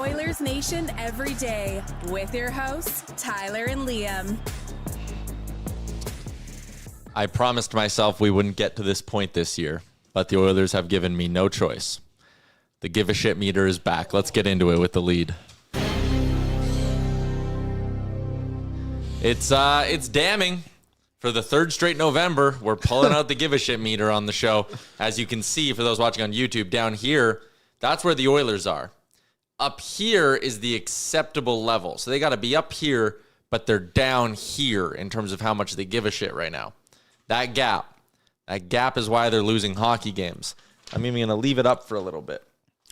Oilersnation Everyday with your hosts, Tyler and Liam. I promised myself we wouldn't get to this point this year, but the Oilers have given me no choice. The give a shit meter is back. Let's get into it with the lead. It's damning. For the third straight November, we're pulling out the give a shit meter on the show. As you can see, for those watching on YouTube, down here, that's where the Oilers are. Up here is the acceptable level. So they got to be up here, but they're down here in terms of how much they give a shit right now. That gap is why they're losing hockey games. I'm even going to leave it up for a little bit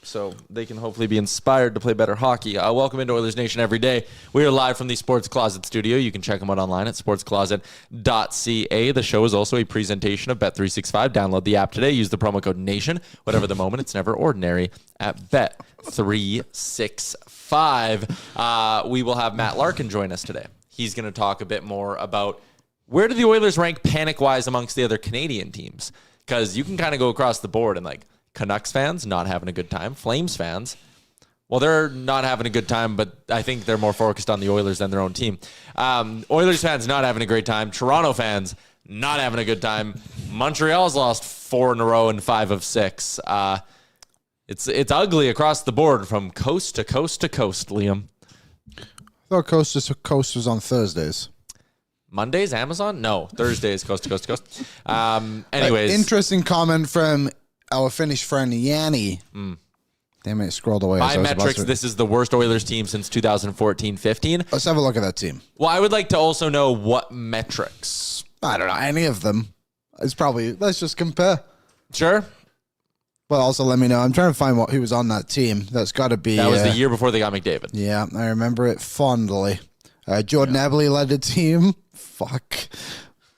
so they can hopefully be inspired to play better hockey. Welcome into Oilersnation Everyday. We are live from the Sports Closet studio. You can check them out online at sportscloset.ca. The show is also a presentation of Bet365. Download the app today. Use the promo code NATION. Whatever the moment, it's never ordinary at Bet365. We will have Matt Larkin join us today. He's going to talk a bit more about where do the Oilers rank panic-wise amongst the other Canadian teams? Because you can kind of go across the board and like Canucks fans not having a good time. Flames fans, well, they're not having a good time, but I think they're more focused on the Oilers than their own team. Oilers fans not having a great time. Toronto fans not having a good time. Montreal's lost 4 in a row and 5 of 6. It's ugly across the board from coast to coast to coast, Liam. I thought coast to coast was on Thursdays. Mondays, Amazon? No, Thursdays, coast to coast to coast. Anyways. Interesting comment from our Finnish friend Yanni. Damn it, it scrolled away. By metrics, this is the worst Oilers team since 2014-15. Let's have a look at that team. Well, I would like to also know what metrics. I don't know, any of them. It's probably, let's just compare. Sure. But also let me know. I'm trying to find who was on that team. That's got to be. That was the year before they got McDavid. Yeah, I remember it fondly. Jordan Eberle led the team.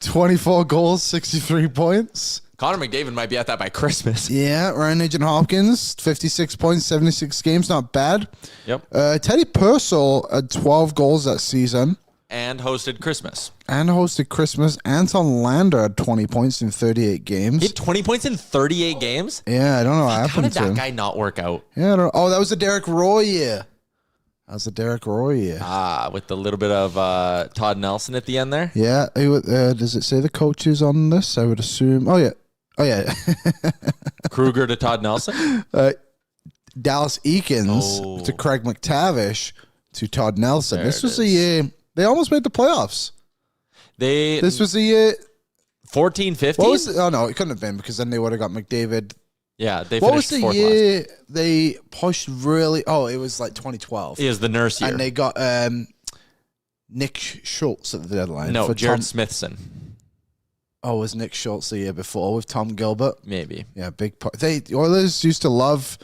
24 goals, 63 points. Connor McDavid might be at that by Christmas. Yeah, Ryan Nugent-Hopkins, 56 points, 76 games, not bad. Yep. Teddy Purcell had 12 goals that season. And hosted Christmas. Anton Lander had 20 points in 38 games. He had 20 points in 38 games? Yeah, I don't know what happened How did to him. that guy not work out? Yeah, I don't know. Oh, that was the Derek Roy year. With the little bit of Todd Nelson at the end there? Yeah. Does it say the coaches on this? I would assume. Oh, yeah. Kruger to Todd Nelson? Dallas Eakins to Craig McTavish to Todd Nelson. This was the year they almost made the playoffs. This was the year 14-15? Oh no, it couldn't have been because then they would have got McDavid. Yeah, they what was finished the fourth year last. They pushed really? Oh, it was like 2012. It was the nurse year. And they got Nick Schultz at the deadline. No, for Jared Smithson. Oh, was Nick Schultz the year before with Tom Gilbert? Maybe. Yeah, big part. The Oilers used to love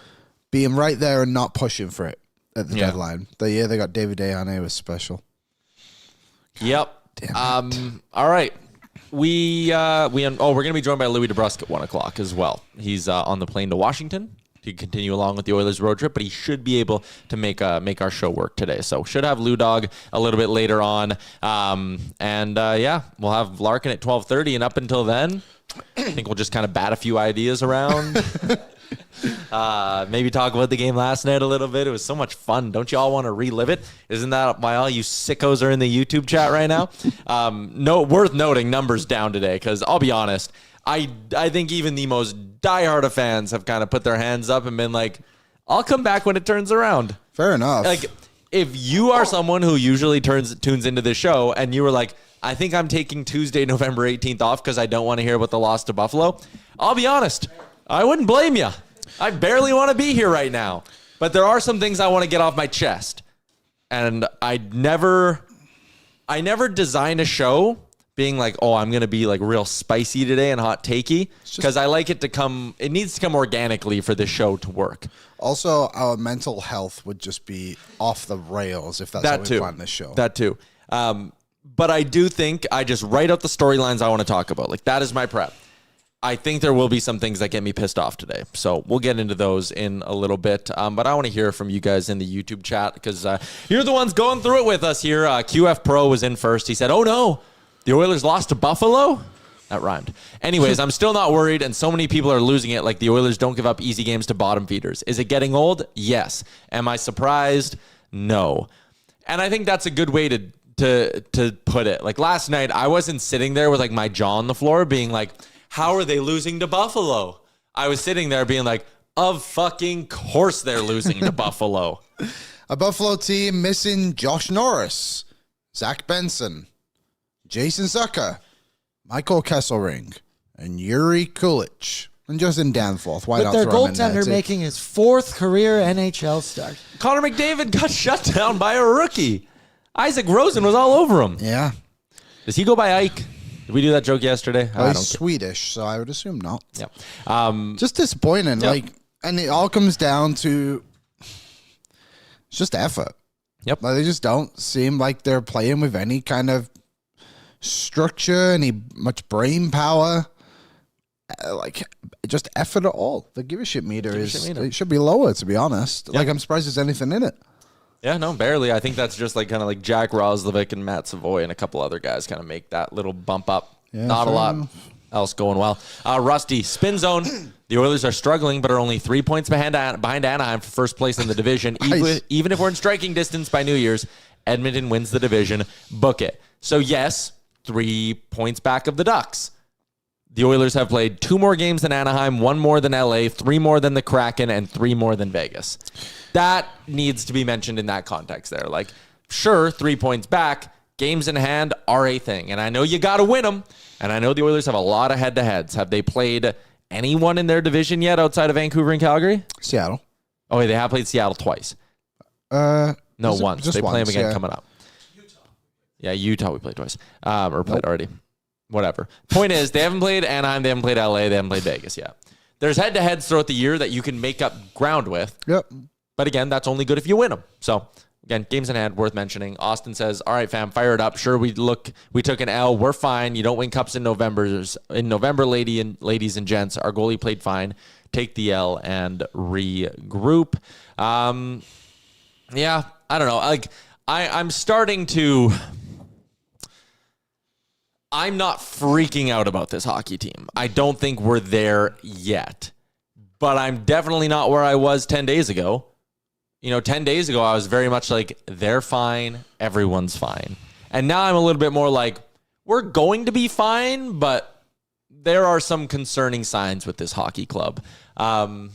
being right there and not pushing for it at the deadline. The year they got David Ayane was special. Yep. Damn it. All right. We're going to be joined by Louie DeBrusk at 1 o'clock as well. He's on the plane to Washington to continue along with the Oilers road trip, but he should be able to make our show work today. So should have Lou Dog a little bit later on. We'll have Larkin at 12:30, and up until then, I think we'll just kind of bat a few ideas around. Maybe talk about the game last night a little bit. It was so much fun. Don't you all want to relive it? Isn't that why all you sickos are in the YouTube chat right now? Worth noting, numbers down today, because I'll be honest, I think even the most diehard of fans have kind of put their hands up and been like, I'll come back when it turns around. Fair enough. Like, if you are someone who usually tunes into this show and you were like, I think I'm taking Tuesday, November 18th off because I don't want to hear about the loss to Buffalo, I'll be honest, I wouldn't blame you. I barely want to be here right now. But there are some things I want to get off my chest. And I never designed a show being like, oh, I'm going to be like real spicy today and hot takey, because I like it to come, it needs to come organically for this show to work. Also, our mental health would just be off the rails if that's how we plan this show. That too. But I do think I just write out the storylines I want to talk about. Like, that is my prep. I think there will be some things that get me pissed off today. So we'll get into those in a little bit. But I want to hear from you guys in the YouTube chat, because you're the ones going through it with us here. QF Pro was in first. He said, oh no, the Oilers lost to Buffalo? That rhymed. Anyways, I'm still not worried, and so many people are losing it like the Oilers don't give up easy games to bottom feeders. Is it getting old? Yes. Am I surprised? No. And I think that's a good way to put it. Like last night, I wasn't sitting there with like my jaw on the floor being like, how are they losing to Buffalo? I was sitting there being like, of fucking course they're losing to Buffalo. A Buffalo team missing Josh Norris, Zach Benson, Jason Zucker, Michael Kesselring, and Yuri Kulich. And Justin Danforth. Why not throw throw him in goaltender there, making his 4th career NHL start. Connor McDavid got shut down by a rookie. Isaac Rosen was all over him. Yeah. Does he go by Ike? Did we do that joke yesterday? Well, he's Swedish, so I would assume not. Yep. Just disappointing. Yep. Like, and it all comes down to it's just effort. Yep. Like, they just don't seem like they're playing with any kind of structure, much brain power. Like, just effort at all. The give a shit meter it should be lower, to be honest. Yep. Like, I'm surprised there's anything in it. Yeah, no, barely. I think that's just like kind of like Jack Roslovic and Matt Savoie and a couple other guys kind of make that little bump up. Yeah, not a lot else going well. Rusty, spin zone. The Oilers are struggling, but are only 3 points behind Anaheim for first place in the division. Even if we're in striking distance by New Year's, Edmonton wins the division. Book it. So yes, 3 points back of the Ducks. The Oilers have played 2 more games than Anaheim, 1 more than LA, 3 more than the Kraken, and 3 more than Vegas. That needs to be mentioned in that context there. Like, sure, 3 points back, games in hand are a thing. And I know you got to win them. And I know the Oilers have a lot of head-to-heads. Have they played anyone in their division yet outside of Vancouver and Calgary? Seattle. Oh, wait, they have played Seattle twice. No, once. They play them again coming up. Utah we played twice. Played already. Whatever. Point is, they haven't played Anaheim, they haven't played LA, they haven't played Vegas yet. There's head-to-heads throughout the year that you can make up ground with. Yep. But again, that's only good if you win them. So, again, games in hand, worth mentioning. Austin says, all right, fam, fire it up. Sure, we took an L. We're fine. You don't win cups in November. Ladies and gents, our goalie played fine. Take the L and regroup. Yeah, I don't know. Like, I'm starting to... I'm not freaking out about this hockey team. I don't think we're there yet. But I'm definitely not where I was 10 days ago. 10 days ago, I was very much like, they're fine, everyone's fine. And now I'm a little bit more like, we're going to be fine, but there are some concerning signs with this hockey club. Like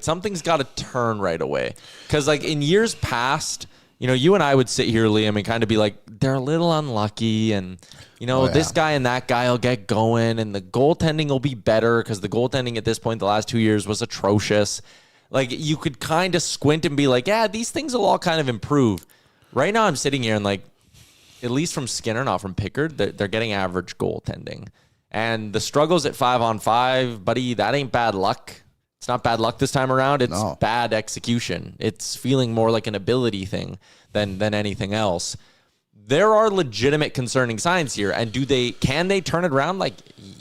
something's got to turn right away. Because like in years past, you and I would sit here, Liam, and kind of be like, they're a little unlucky, and, this guy and that guy will get going, and the goaltending will be better, because the goaltending at this point the last 2 years was atrocious. Like, you could kind of squint and be like, yeah, these things will all kind of improve. Right now I'm sitting here and, like, at least from Skinner, not from Pickard, they're getting average goaltending. And the struggles at 5-on-5, buddy, that ain't bad luck. It's not bad luck this time around. It's bad execution. It's feeling more like an ability thing than anything else. There are legitimate concerning signs here. And can they turn it around? Like,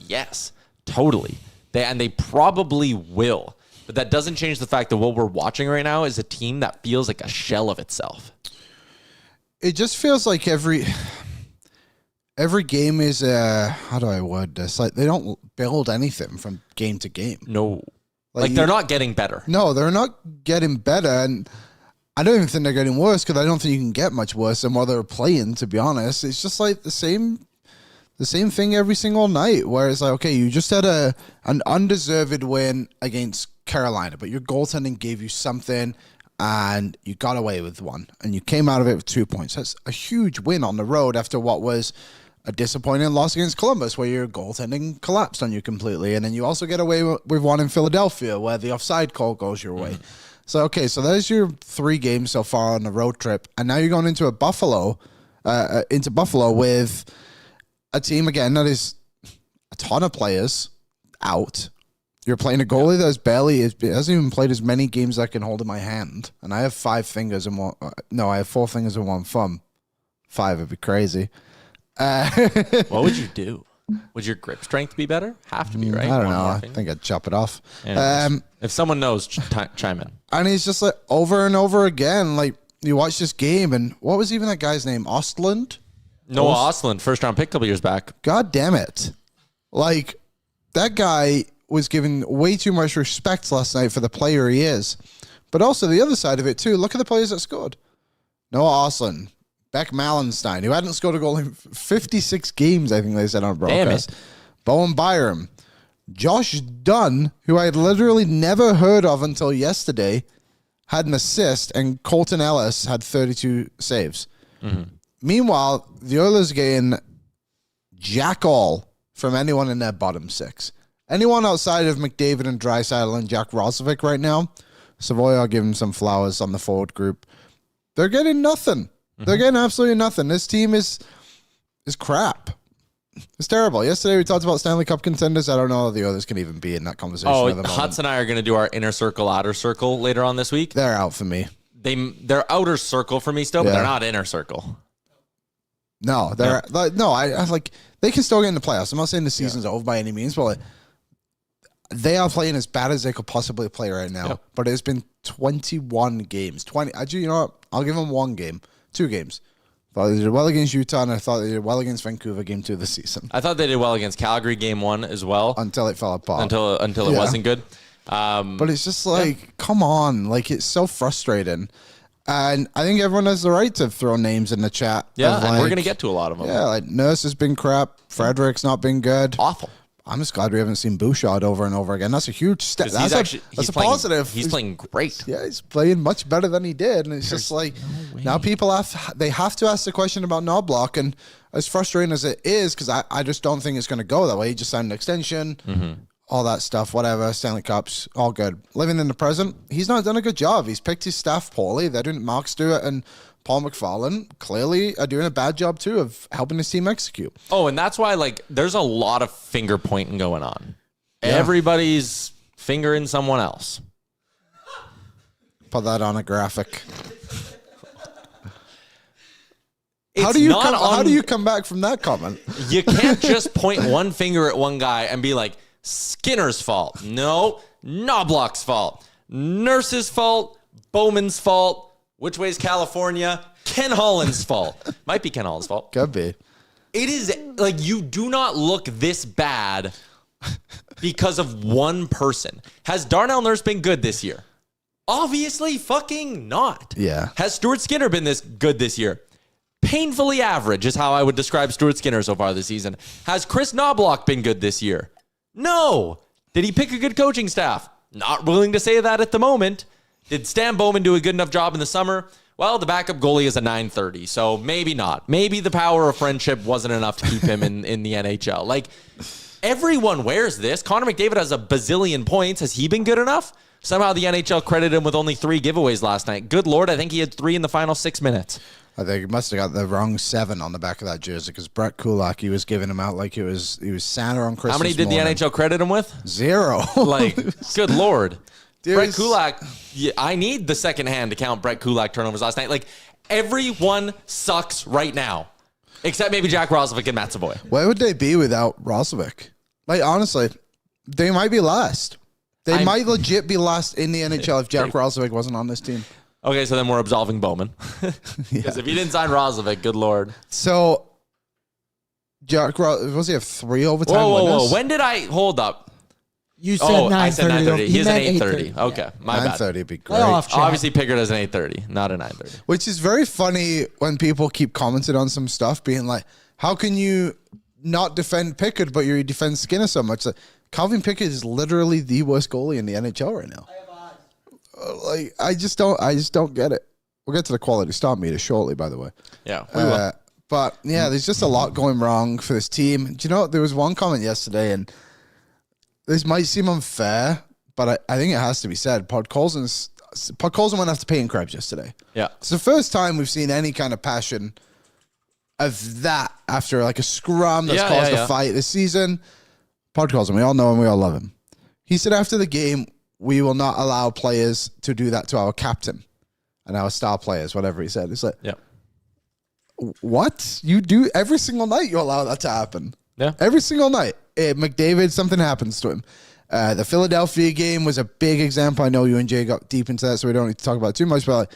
yes, totally. They probably will. But that doesn't change the fact that what we're watching right now is a team that feels like a shell of itself. It just feels like every game is how do I word this? Like, they don't build anything from game to game. No. Like they're not getting better. No, they're not getting better. And I don't even think they're getting worse, because I don't think you can get much worse than what they're playing, to be honest. It's just like the same thing every single night, where it's like, okay, you just had an undeserved win against Carolina, but your goaltending gave you something, and you got away with one, and you came out of it with 2 points. That's a huge win on the road after what was a disappointing loss against Columbus, where your goaltending collapsed on you completely. And then you also get away with one in Philadelphia, where the offside call goes your way. So, okay, so there's your 3 games so far on the road trip. And now you're going into Buffalo with a team, again, that is a ton of players out. You're playing a goalie that hasn't even played as many games as I can hold in my hand. And I have 5 fingers and one. No, I have 4 fingers and 1 thumb. 5 would be crazy. What would you do? Would your grip strength be better? Have to be, right? I don't know. I think I'd chop it off. If someone knows, chime in. And it's just like over and over again. Like, you watch this game, and what was even that guy's name? Ostlund? Noah Ostlund, first round pick a couple years back. God damn it. Like, that guy was given way too much respect last night for the player he is. But also the other side of it, too. Look at the players that scored. Noah Ostlund, Beck Malenstein, who hadn't scored a goal in 56 games, I think they said on broadcast. Bowen Byram. Josh Dunn, who I had literally never heard of until yesterday, had an assist, and Colton Ellis had 32 saves. Mm-hmm. Meanwhile, the Oilers getting jack all from anyone in their bottom six. Anyone outside of McDavid and Draisaitl and Jack Roslovic right now, Savoie are giving some flowers on the forward group. They're getting nothing. Mm-hmm. They're getting absolutely nothing. This team is crap. It's terrible. Yesterday we talked about Stanley Cup contenders. I don't know if the others can even be in that conversation. Oh, at the moment. Hutz and I are going to do our inner circle, outer circle later on this week. They're out for me. They're outer circle for me still, but they're not inner circle. No, they're I like they can still get in the playoffs. I'm not saying the season's over by any means, but like, they are playing as bad as they could possibly play right now. Yep. But it's been 21 games. 20. Actually, you know what? I'll give them 2 games. Thought they did well against Utah, and I thought they did well against Vancouver game 2 of the season. I thought they did well against Calgary game 1 as well. Until it fell apart. Until it wasn't good. But it's just like, come on. Like, it's so frustrating. And I think everyone has the right to throw names in the chat. Yeah, and we're going to get to a lot of them. Yeah, like Nurse has been crap. Frederick's not been good. Awful. I'm just glad we haven't seen Bouchard over and over again. That's a huge step. That's a positive. He's playing great. Yeah, he's playing much better than he did. And it's just like, now people have to ask the question about Knobloch. And as frustrating as it is, because I just don't think it's going to go that way. He just signed an extension, all that stuff, whatever, Stanley Cups, all good. Living in the present, he's not done a good job. He's picked his staff poorly. They're doing Mark Stewart and Paul McFarlane clearly are doing a bad job, too, of helping his team execute. Oh, and that's why, like, there's a lot of finger pointing going on. Yeah. Everybody's fingering someone else. Put that on a graphic. How do you come back from that comment? You can't just point one finger at one guy and be like, Skinner's fault. No, Knobloch's fault. Nurse's fault. Bowman's fault. Which way is California? Ken Holland's fault. Might be Ken Holland's fault. Could be. It is like you do not look this bad because of one person. Has Darnell Nurse been good this year? Obviously fucking not. Yeah. Has Stuart Skinner been this good this year? Painfully average is how I would describe Stuart Skinner so far this season. Has Chris Knobloch been good this year? No. Did he pick a good coaching staff? Not willing to say that at the moment. Did Stan Bowman do a good enough job in the summer? Well, the backup goalie is a 930, so maybe not. Maybe the power of friendship wasn't enough to keep him in the NHL. Like, everyone wears this. Connor McDavid has a bazillion points. Has he been good enough? Somehow the NHL credited him with only 3 giveaways last night. Good Lord, I think he had 3 in the final 6 minutes. I think he must have got the wrong 7 on the back of that jersey because Brett Kulak, he was giving him out like he was Santa on Christmas. How many did morning. the NHL credit him with? 0. Like, good Lord. Brett Kulak, I need the second hand to count Brett Kulak turnovers last night. Like, everyone sucks right now, except maybe Jack Roslovic and Matt Savoie. Where would they be without Roslovic? Like, honestly, they might be last. They might legit be last in the NHL if Jack Roslovic wasn't on this team. Okay, so then we're absolving Bowman. Because if he didn't sign Roslovic, good Lord. So, Jack was he have 3 overtime whoa. winners? When did I hold up? You said 9:30. I said 9:30. He is an 8:30. 8:30. Okay, my bad. 9:30 would be great. Obviously, Pickard as an 8:30, not a 9:30. Which is very funny when people keep commenting on some stuff, being like, how can you not defend Pickard, but you defend Skinner so much? Like, Calvin Pickard is literally the worst goalie in the NHL right now. Like, I just don't get it. We'll get to the quality start meter shortly, by the way. Yeah, we will. But, yeah, there's just a lot going wrong for this team. Do you know, there was one comment yesterday, and this might seem unfair, but I think it has to be said. Podkolzin went after Peyton Krebs yesterday. Yeah. It's the first time we've seen any kind of passion of that after like a scrum that's caused a fight this season. Podkolzin, we all know him, we all love him. He said after the game, we will not allow players to do that to our captain and our star players, whatever he said. It's like, what? You do every single night you allow that to happen. Yeah. Every single night. McDavid, something happens to him. The Philadelphia game was a big example. I know you and Jay got deep into that, so we don't need to talk about it too much, but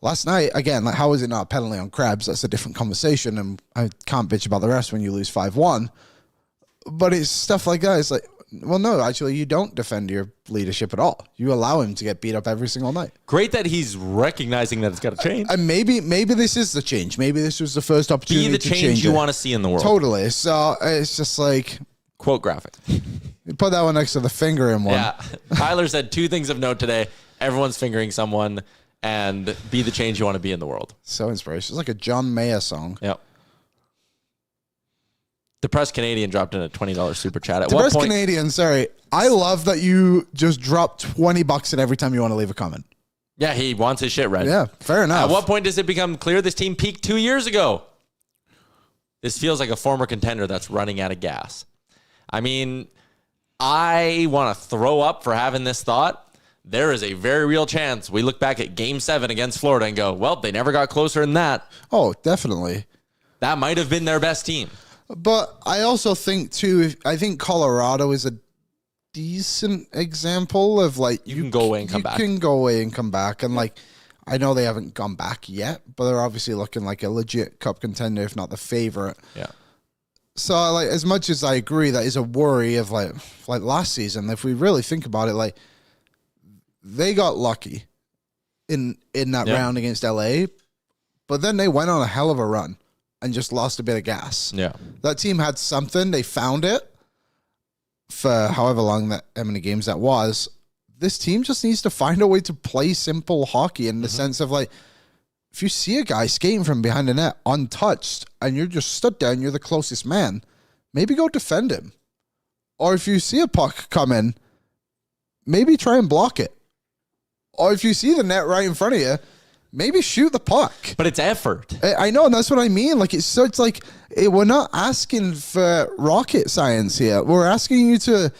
last night, again, like how is it not a penalty on Krebs? That's a different conversation, and I can't bitch about the rest when you lose 5-1. But it's stuff like that. It's like, well, no, actually, you don't defend your leadership at all. You allow him to get beat up every single night. Great that he's recognizing that it's got to change. And maybe this is the change. Maybe this was the first opportunity Be the to change you want to see in the world. Totally. So it's just like... Quote graphic. You put that one next to the finger in one. Yeah. Tyler said 2 things of note today. Everyone's fingering someone, and be the change you want to be in the world. So inspirational. It's like a John Mayer song. Yep. Depressed Canadian dropped in a $20 super chat. At Depressed what point? Canadian, sorry. I love that you just drop $20 in every time you want to leave a comment. Yeah, he wants his shit read. Yeah, fair enough. At what point does it become clear this team peaked 2 years ago? This feels like a former contender that's running out of gas. I mean, I want to throw up for having this thought. There is a very real chance we look back at Game 7 against Florida and go, well, they never got closer than that. Oh, definitely. That might have been their best team. But I also think, too, I think Colorado is a decent example of, like... You can go away and come back. You can go away and come back. And, like, I know they haven't gone back yet, but they're obviously looking like a legit cup contender, if not the favorite. Yeah. So, like, as much as I agree that is a worry of, like last season, if we really think about it, like, they got lucky in that round against LA, but then they went on a hell of a run and just lost a bit of gas. Yeah. That team had something. They found it for however long how many games that was. This team just needs to find a way to play simple hockey in the sense of, like, if you see a guy skating from behind the net untouched and you're just stood there and you're the closest man, maybe go defend him. Or if you see a puck come in, maybe try and block it. Or if you see the net right in front of you, maybe shoot the puck. But it's effort. I know, and that's what I mean. Like, it's like we're not asking for rocket science here. We're asking you to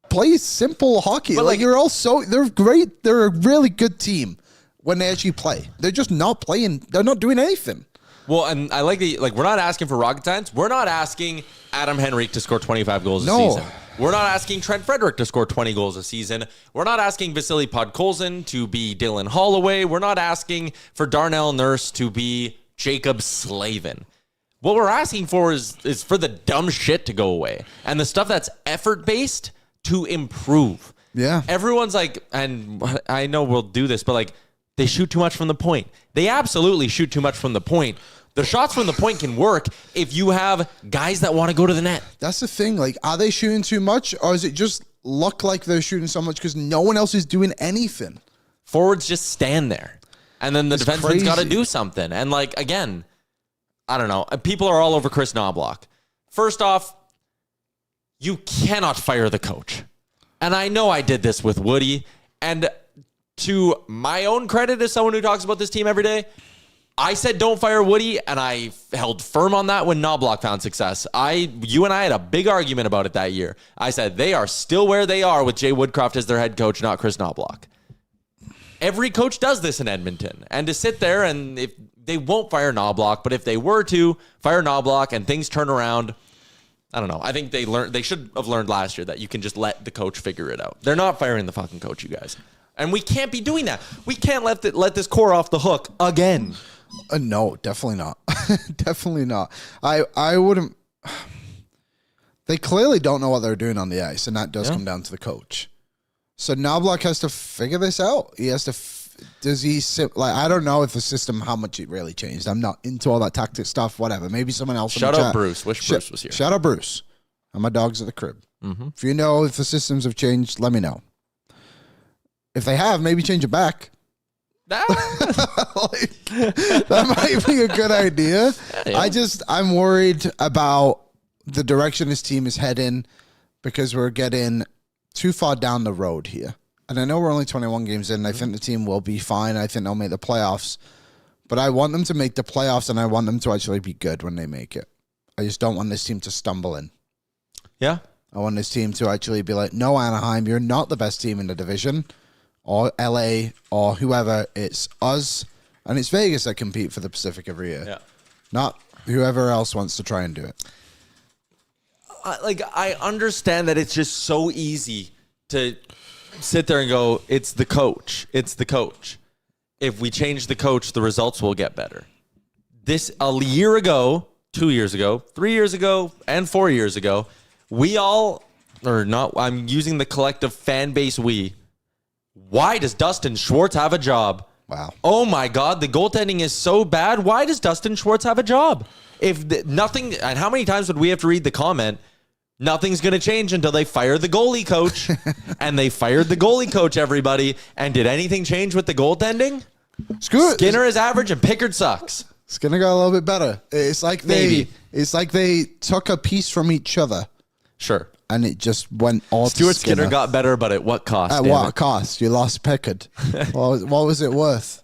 play simple hockey. But like you're all they're great. They're a really good team when they actually play. They're just not playing. They're not doing anything. Well, and I like we're not asking for rocket science. We're not asking Adam Henrique to score 25 goals a season. We're not asking Trent Frederick to score 20 goals a season. We're not asking Vasily Podkolzin to be Dylan Holloway. We're not asking for Darnell Nurse to be Jacob Slavin. What we're asking for is for the dumb shit to go away and the stuff that's effort-based to improve. Yeah. Everyone's like, and I know we'll do this, but like, they shoot too much from the point. They absolutely shoot too much from the point. The shots from the point can work if you have guys that want to go to the net. That's the thing. Like, are they shooting too much, or is it just look like they're shooting so much because no one else is doing anything? Forwards just stand there, and then the defenseman's got to do something. And like, again, I don't know. People are all over Chris Knobloch. First off, you cannot fire the coach. And I know I did this with Woody. And to my own credit as someone who talks about this team every day, I said don't fire Woody, and I held firm on that when Knobloch found success. You and I had a big argument about it that year. I said they are still where they are with Jay Woodcroft as their head coach, not Chris Knobloch. Every coach does this in Edmonton. And to sit there and if they won't fire Knobloch, but if they were to fire Knobloch and things turn around, I don't know. I think they should have learned last year that you can just let the coach figure it out. They're not firing the fucking coach, you guys. And we can't be doing that. We can't let this core off the hook again. No, definitely not. Definitely not. I wouldn't. They clearly don't know what they're doing on the ice, and that does come down to the coach. So Knobloch has to figure this out. He has to. Does he sit like? I don't know if the system, how much it really changed. I'm not into all that tactic stuff. Whatever. Maybe someone else. Shout out Bruce. Wish Bruce was here. Shout out Bruce. And my dog's at the crib. Mm-hmm. If you know if the systems have changed, let me know. If they have, maybe change it back. That might be a good idea. Yeah. I'm worried about the direction this team is heading because we're getting too far down the road here. And I know we're only 21 games in, and I think the team will be fine. I think they'll make the playoffs. But I want them to make the playoffs, and I want them to actually be good when they make it. I just don't want this team to stumble in. Yeah. I want this team to actually be like, no, Anaheim, you're not the best team in the division. Or LA, or whoever, it's us, and it's Vegas that compete for the Pacific every year. Yeah. Not whoever else wants to try and do it. I understand that it's just so easy to sit there and go, it's the coach. It's the coach. if we change the coach, the results will get better. This a year ago, 2 years ago, 3 years ago, and 4 years ago, we all, or not, I'm using the collective fan base we. Why does Dustin Schwartz have a job? Wow. Oh my God, the goaltending is so bad. Why does Dustin Schwartz have a job? If nothing, and how many times would we have to read the comment? Nothing's going to change until they fire the goalie coach. And they fired the goalie coach, everybody. And did anything change with the goaltending? Skinner is average and Pickard sucks. Skinner got a little bit better. It's like they took a piece from each other. Sure. And it just went all Stuart to Skinner. Skinner got better, but at what cost? At what cost? You lost Pickard. What was it worth?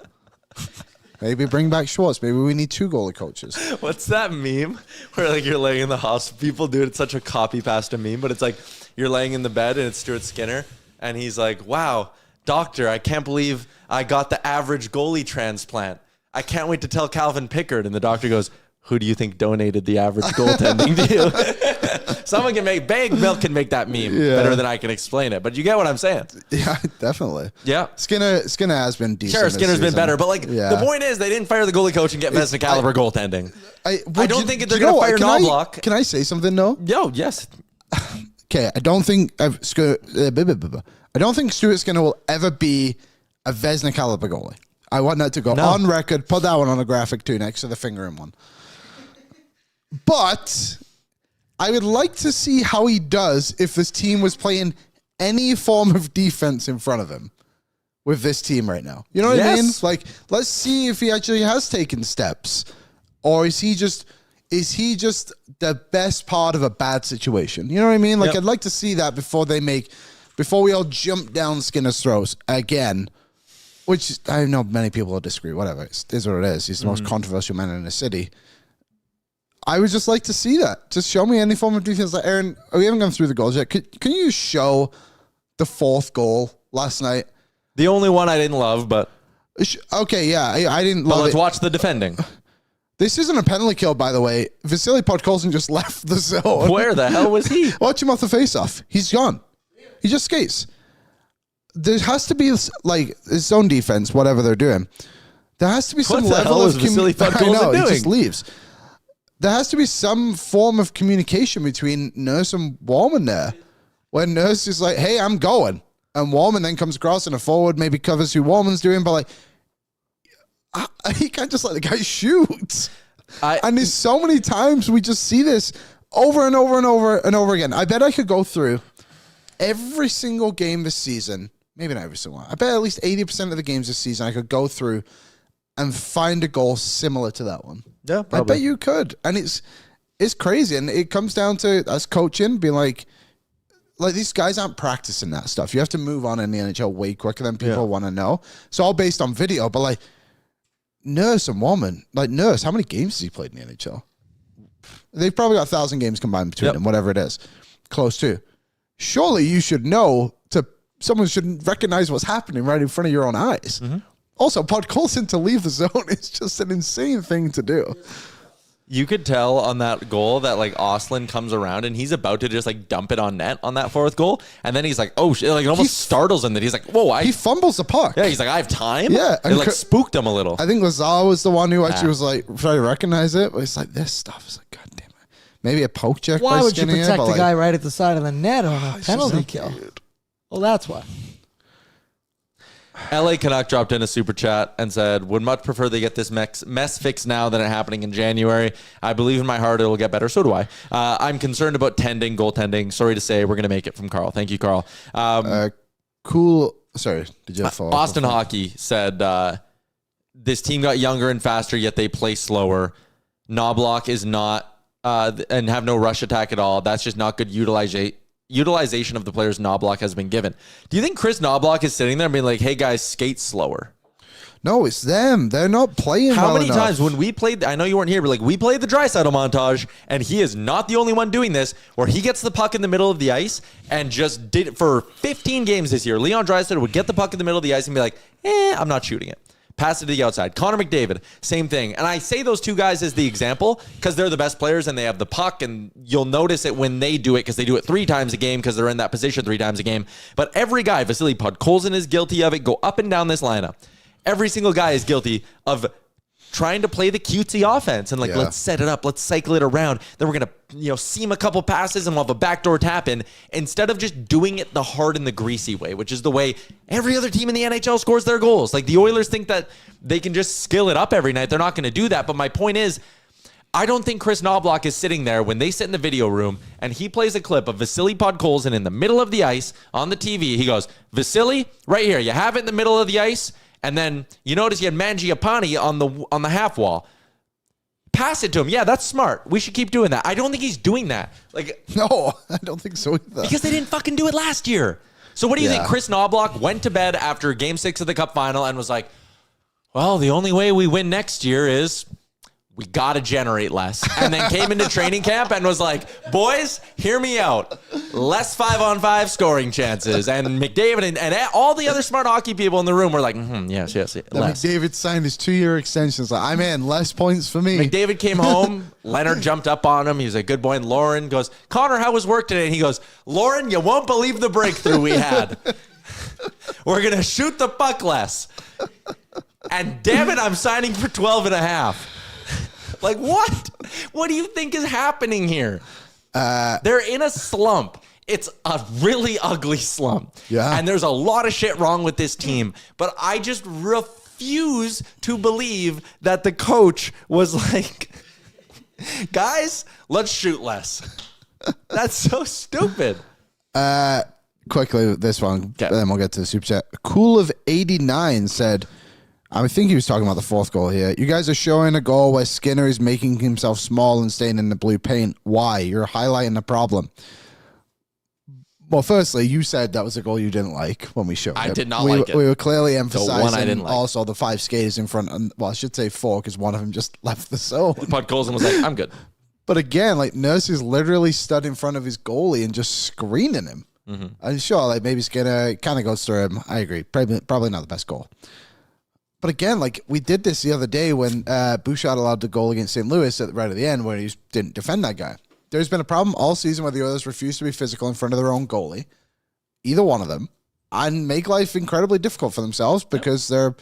Maybe bring back Schwartz. Maybe we need 2 goalie coaches. What's that meme where like you're laying in the hospital? People do it. It's such a copy pasta meme, but it's like you're laying in the bed and it's Stuart Skinner and he's like, "Wow, doctor, I can't believe I got the average goalie transplant. I can't wait to tell Calvin Pickard." And the doctor goes, "Who do you think donated the average goaltending to you?" Someone can make Big Milk can make that meme better than I can explain it. But you get what I'm saying? Yeah, definitely. Yeah. Skinner has been decent. Sure, Skinner's been better, but like the point is they didn't fire the goalie coach and get Vezina caliber goaltending. I don't think they're going to fire Knobloch. Can I say something though? Yes. Okay, I don't think Stuart Skinner will ever be a Vezina caliber goalie. I want that to go on record. Put that one on a graphic too, next to the fingering one. But I would like to see how he does if this team was playing any form of defense in front of him with this team right now. You know what I mean? Like, let's see if he actually has taken steps, or is he just the best part of a bad situation? You know what I mean? Like, I'd like to see that before we all jump down Skinner's throats again. Which I know many people will disagree. Whatever, it is what it is. He's the most controversial man in the city. I would just like to see that. Just show me any form of defense. Like, Aaron, we haven't gone through the goals yet. Can you show the 4th goal last night? The only one I didn't love, but okay, yeah, I didn't love it. Let's watch the defending. This isn't a penalty kill, by the way. Vasily Podkolzin just left the zone. Where the hell was he? Watch him off the faceoff. He's gone. He just skates. There has to be like his own defense, whatever they're doing. There has to be some level of Vasily Podkolzin doing? He just leaves. There has to be some form of communication between Nurse and Warman there. When Nurse is like, "Hey, I'm going," and Warman then comes across and a forward maybe covers who Warman's doing, but like, he can't just let the guy shoot. And there's so many times we just see this over and over and over and over again. I bet I could go through every single game this season. Maybe not every single one. I bet at least 80% of the games this season I could go through and find a goal similar to that one. Yeah, probably. I bet you could. And it's crazy. And it comes down to us coaching, being like these guys aren't practicing that stuff. You have to move on in the NHL way quicker than people want to know. It's all based on video, but like Nurse and Woman, like Nurse, how many games has he played in the NHL? They've probably got 1,000 games combined between them, whatever it is. Close to. Surely you should know someone should recognize what's happening right in front of your own eyes. Mm-hmm. Also, Podkolzin to leave the zone is just an insane thing to do. You could tell on that goal that like Oslin comes around and he's about to just like dump it on net on that 4th goal. And then he's like, "Oh shit," like it almost startles him that he's like, "Whoa, he fumbles the puck." Yeah, he's like, "I have time?" Yeah. It like spooked him a little. I think Lazar was the one who actually was like, trying to recognize it. But it's like, this stuff is like, God damn it. Maybe a poke check. Why would you Skinner, protect the like, guy right at the side of the net on a penalty kill? Weird. Well, that's why. LA Canuck dropped in a super chat and said, "Would much prefer they get this mess fixed now than it happening in January. I believe in my heart it'll get better." So do I. I'm concerned about goaltending. Sorry to say, we're going to make it from Carl. Thank you, Carl. Cool. Sorry. Did you follow Boston Hockey said, this team got younger and faster, yet they play slower. Knobloch is not, and have no rush attack at all. That's just not good utilization of the players Knobloch has been given. Do you think Chris Knobloch is sitting there and being like, "Hey guys, skate slower"? No, it's them. They're not playing How well many enough. times when we played, I know you weren't here, but like we played the Draisaitl montage, and he is not the only one doing this, where he gets the puck in the middle of the ice and just did it for 15 games this year. Leon Draisaitl would get the puck in the middle of the ice and be like, I'm not shooting it. Pass it to the outside. Connor McDavid, same thing. And I say those two guys as the example because they're the best players and they have the puck, and you'll notice it when they do it because they do it 3 times a game because they're in that position 3 times a game. But every guy, Vasily Podkolzin is guilty of it. Go up and down this lineup. Every single guy is guilty of trying to play the cutesy offense and let's set it up, let's cycle it around. Then we're gonna seam a couple passes and we'll have a backdoor tap in, instead of just doing it the hard and the greasy way, which is the way every other team in the NHL scores their goals. Like the Oilers think that they can just skill it up every night. They're not going to do that. But my point is, I don't think Chris Knobloch is sitting there when they sit in the video room and he plays a clip of Vasily Podkolzin in the middle of the ice on the TV. He goes, Vasily, right here, you have it in the middle of the ice. And then you notice you had Mangiapane on the half wall. Pass it to him. Yeah, that's smart. We should keep doing that. I don't think he's doing that. No, I don't think so either. Because they didn't fucking do it last year. So what do you think? Chris Knobloch went to bed after Game 6 of the Cup final and was like, well, the only way we win next year is we got to generate less. And then came into training camp and was like, boys, hear me out. Less 5-on-5 scoring chances. And McDavid and all the other smart hockey people in the room were like, yes, less. McDavid signed his 2-year extension. Like, I'm in. Less points for me. McDavid came home. Leonard jumped up on him. He was a good boy. And Lauren goes, Connor, how was work today? And he goes, Lauren, you won't believe the breakthrough we had. We're going to shoot the puck less. And damn it, I'm signing for 12.5. Like, what? What do you think is happening here? They're in a slump. It's a really ugly slump. Yeah. And there's a lot of shit wrong with this team. But I just refuse to believe that the coach was like, guys, let's shoot less. That's so stupid. Quickly, this one, then we'll get to the super chat. Cool of 89 said, I think he was talking about the fourth goal here. You guys are showing a goal where Skinner is making himself small and staying in the blue paint. Why? You're highlighting the problem. Well, firstly, you said that was a goal you didn't like when we showed it. I did not like it. We were clearly emphasizing the one I didn't like. Also the 5 skaters in front. Well, I should say 4 because one of them just left the zone. Podkolzin was like, I'm good. But again, Nurse is literally stood in front of his goalie and just screening him. Mm-hmm. I'm sure, maybe Skinner kind of goes through him. I agree. Probably not the best goal. But again, we did this the other day when Bouchard allowed the goal against St. Louis right at the end where he didn't defend that guy. There's been a problem all season where the Oilers refuse to be physical in front of their own goalie, either one of them, and make life incredibly difficult for themselves because they're,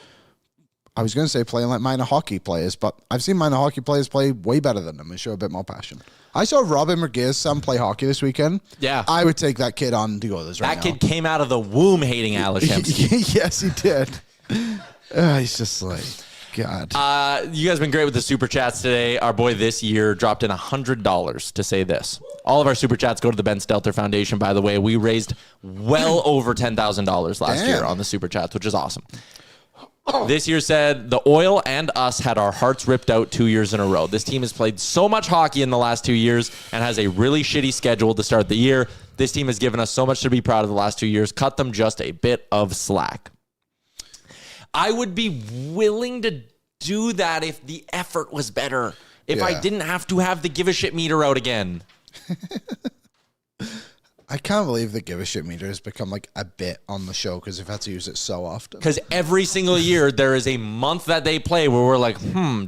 I was going to say playing like minor hockey players, but I've seen minor hockey players play way better than them and show a bit more passion. I saw Robin McGear's son play hockey this weekend. Yeah. I would take that kid on the Oilers right now. That kid came out of the womb hating Alex Hemsky. Yes, he did. He's just like, God. You guys have been great with the super chats today. Our boy this year dropped in $100 to say this. All of our super chats go to the Ben Stelter Foundation, by the way. We raised well over $10,000 last year on the super chats, which is awesome. This year said, the Oil and us had our hearts ripped out 2 years in a row. This team has played so much hockey in the last 2 years and has a really shitty schedule to start the year. This team has given us so much to be proud of the last 2 years. Cut them just a bit of slack. I would be willing to do that if the effort was better. If I didn't have to have the give a shit meter out again. I can't believe the give a shit meter has become a bit on the show because we've had to use it so often. Because every single year there is a month that they play where we're like,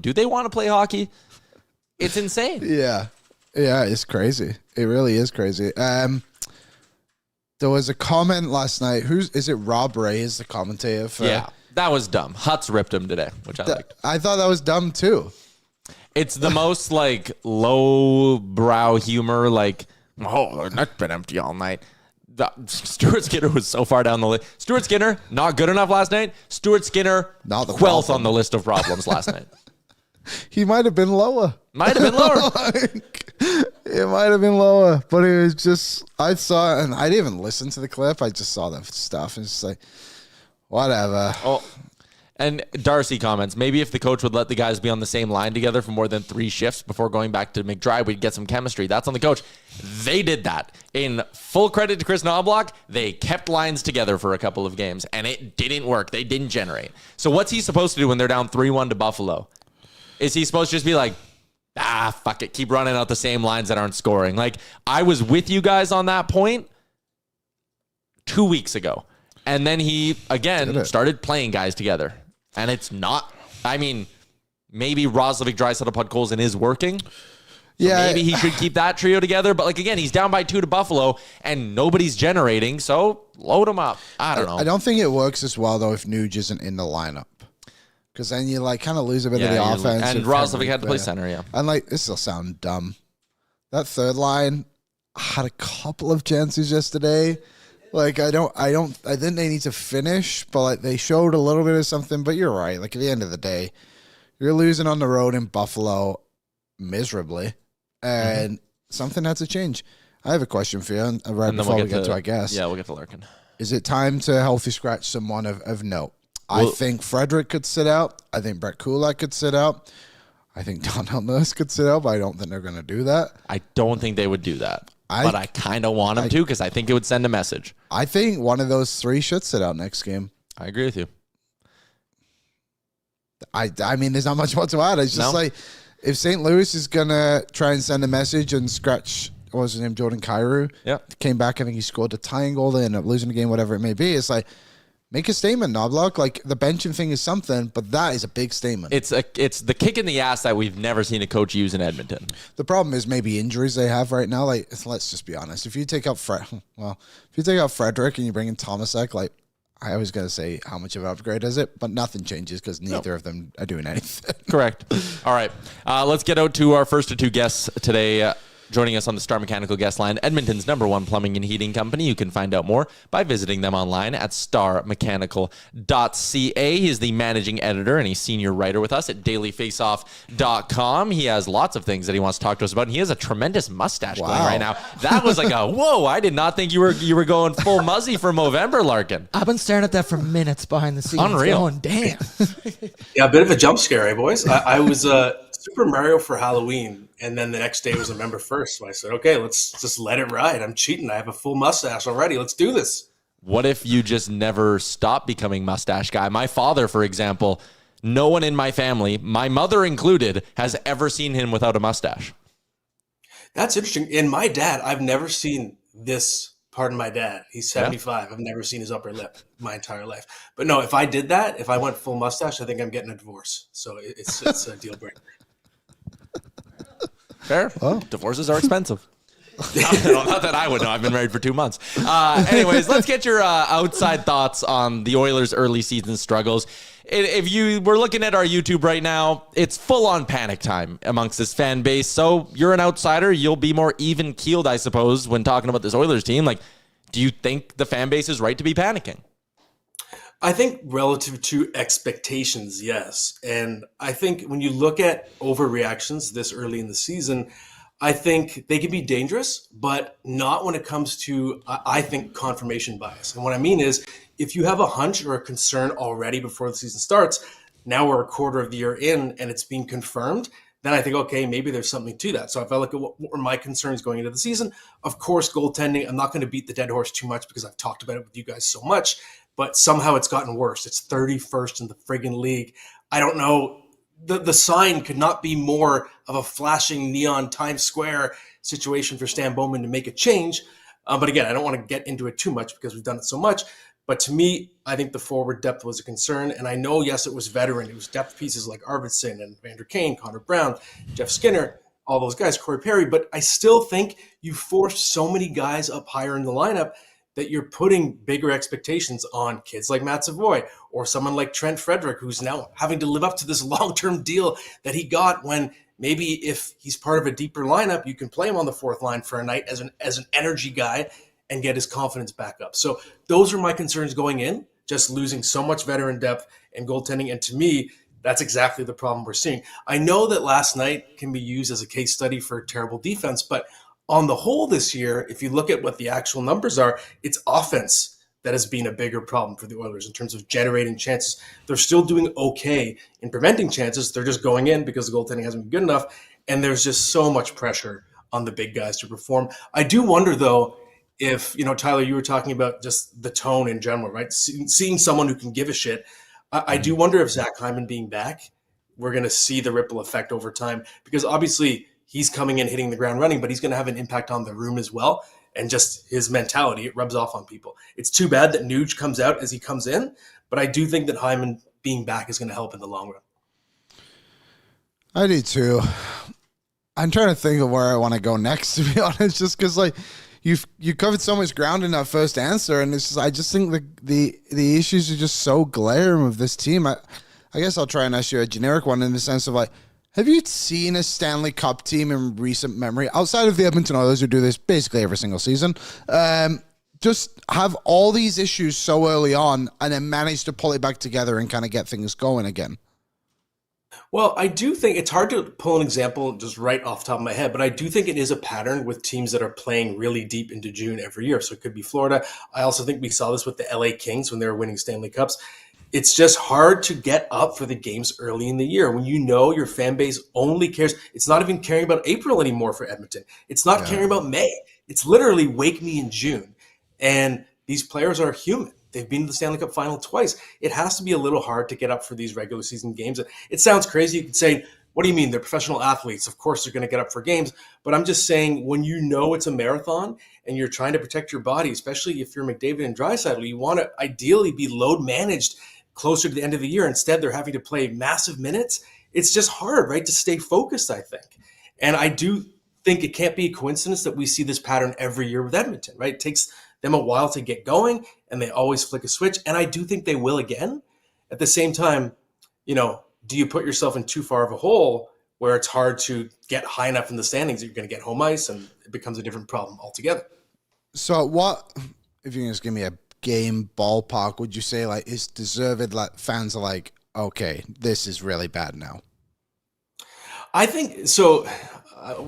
do they want to play hockey? It's insane. Yeah, it's crazy. It really is crazy. There was a comment last night. Is it Rob Ray is the commentator for... Yeah, that was dumb. Huts ripped him today, which I liked. I thought that was dumb too. It's the most low brow humor, oh, that's been empty all night. Stuart Skinner was so far down the list. Stuart Skinner, not good enough last night. Stuart Skinner, not the 12th on the list of problems last night. He might have been lower. Might have been lower. It might have been lower, but it was just, I saw it and I didn't even listen to the clip. I just saw the stuff and it's whatever. Oh, and Darcy comments, maybe if the coach would let the guys be on the same line together for more than 3 shifts before going back to McDry, we'd get some chemistry. That's on the coach. They did that. In full credit to Chris Knobloch, they kept lines together for a couple of games, and it didn't work. They didn't generate. So what's he supposed to do when they're down 3-1 to Buffalo? Is he supposed to just be like, fuck it, keep running out the same lines that aren't scoring? I was with you guys on that point 2 weeks ago. And then he, again, started playing guys together. And it's not, maybe Roslovic, Draisaitl, Podkolzin is working. So maybe he should keep that trio together. But, again, he's down by 2 to Buffalo, and nobody's generating, so load him up. I don't know. I don't think it works as well, though, if Nuge isn't in the lineup. because then you like kind of lose a bit of the you- offense. And with Roslovic had to play Henrik, center, yeah. and like this will sound dumb. That third line had a couple of chances yesterday. Like I think they need to finish, but like they showed a little bit of something. But you're right. Like at the end of the day, you're losing on the road in Buffalo miserably, and something had to change. I have a question for you, right before we get to our guest. Yeah, we'll get to Larkin. Is it time to healthy scratch someone of note? I think Frederick could sit out. I think Brett Kulak could sit out. I think Donnell Nurse could sit out, but I don't think they're going to do that. I don't think they would do that. But I kind of want them to because I think it would send a message. I think one of those three should sit out next game. I agree with you. I mean, there's not much more to add. It's just like if St. Louis is going to try and send a message and scratch, what was his name, Jordan Kyrou, came back, I think he scored a tying goal, they ended up losing the game, whatever it may be. It's like, make a statement, Knobloch. Like, the benching thing is something, but that is a big statement. It's the kick in the ass that we've never seen a coach use in Edmonton. The problem is maybe injuries they have right now. Like, let's just be honest. If you take out Frederick and you bring in Tomasek, like, I was going to say how much of an upgrade is it, but nothing changes because neither of them are doing anything. Correct. All right. Let's get out to our first of two guests today. Joining us on the Star Mechanical guest line, Edmonton's #1 plumbing and heating company. You can find out more by visiting them online at starmechanical.ca. He is the managing editor and he's senior writer with us at dailyfaceoff.com. He has lots of things that he wants to talk to us about, and he has a tremendous mustache going right now. That was like whoa, I did not think you were going full Muzzy for Movember, Larkin. I've been staring at that for minutes behind the scenes. Unreal. Going, damn. Yeah, a bit of a jump scare, eh, boys? I was Super Mario for Halloween, and then the next day was November 1st. So I said, okay, let's just let it ride. I'm cheating. I have a full mustache already. Let's do this. What if you just never stop becoming mustache guy? My father, for example, no one in my family, my mother included, has ever seen him without a mustache. That's interesting. And my dad, I've never seen this part of my dad. He's 75. Yeah. I've never seen his upper lip my entire life. But no, if I did that, if I went full mustache, I think I'm getting a divorce. So it's a deal breaker. Fair. Oh. Divorces are expensive. Not that I would know. I've been married for 2 months. Anyways, let's get your outside thoughts on the Oilers' early season struggles. If you were looking at our YouTube right now, it's full-on panic time amongst this fan base. So you're an outsider. You'll be more even-keeled, I suppose, when talking about this Oilers team. Like, do you think the fan base is right to be panicking? I think relative to expectations, yes. And I think when you look at overreactions this early in the season, I think they can be dangerous, but not when it comes to, I think, confirmation bias. And what I mean is, if you have a hunch or a concern already before the season starts, now we're a quarter of the year in and it's being confirmed, then I think, okay, maybe there's something to that. So if I look at what were my concerns going into the season, of course, goaltending, I'm not going to beat the dead horse too much because I've talked about it with you guys so much, but somehow it's gotten worse. It's 31st in the friggin' league. I don't know. The sign could not be more of a flashing neon Times Square situation for Stan Bowman to make a change. But again, I don't want to get into it too much because we've done it so much. But to me, I think the forward depth was a concern. And I know, yes, it was veteran. It was depth pieces like Arvidsson and Vander Kane, Connor Brown, Jeff Skinner, all those guys, Corey Perry. But I still think you forced so many guys up higher in the lineup that you're putting bigger expectations on kids like Matt Savoie or someone like Trent Frederick, who's now having to live up to this long-term deal that he got when maybe if he's part of a deeper lineup, you can play him on the fourth line for a night as an energy guy and get his confidence back up. So those are my concerns going in, just losing so much veteran depth and goaltending. And to me, that's exactly the problem we're seeing. I know that last night can be used as a case study for terrible defense, but on the whole this year, if you look at what the actual numbers are, it's offense that has been a bigger problem for the Oilers in terms of generating chances. They're still doing okay in preventing chances. They're just going in because the goaltending hasn't been good enough, and there's just so much pressure on the big guys to perform. I do wonder, though, if, Tyler, you were talking about just the tone in general, right? Seeing someone who can give a shit. I do wonder if Zach Hyman being back, we're going to see the ripple effect over time, because obviously he's coming in hitting the ground running, but he's going to have an impact on the room as well. And just his mentality, it rubs off on people. It's too bad that Nuge comes out as he comes in, but I do think that Hyman being back is going to help in the long run. I do too. I'm trying to think of where I want to go next, to be honest, just because you covered so much ground in that first answer, and it's just, I just think the issues are just so glaring with this team. I guess I'll try and ask you a generic one in the sense of like, have you seen a Stanley Cup team in recent memory, outside of the Edmonton Oilers who do this basically every single season, just have all these issues so early on and then manage to pull it back together and kind of get things going again? Well, I do think it's hard to pull an example just right off the top of my head, but I do think it is a pattern with teams that are playing really deep into June every year. So it could be Florida. I also think we saw this with the LA Kings when they were winning Stanley Cups. It's just hard to get up for the games early in the year when you know your fan base only cares. It's not even caring about April anymore for Edmonton. It's not caring about May. It's literally wake me in June. And these players are human. They've been to the Stanley Cup final twice. It has to be a little hard to get up for these regular season games. It sounds crazy. You could say, what do you mean? They're professional athletes. Of course they're going to get up for games. But I'm just saying, when you know it's a marathon and you're trying to protect your body, especially if you're McDavid and Draisaitl, you want to ideally be load managed closer to the end of the year. Instead, they're having to play massive minutes. It's just hard, right, to stay focused, I think. And I do think it can't be a coincidence that we see this pattern every year with Edmonton, right? It takes them a while to get going, and they always flick a switch. And I do think they will again. At the same time, do you put yourself in too far of a hole where it's hard to get high enough in the standings that you're going to get home ice, and it becomes a different problem altogether? So what, if you can just give me a game ballpark, would you say like is deserved, like fans are like, okay, this is really bad now? I think so.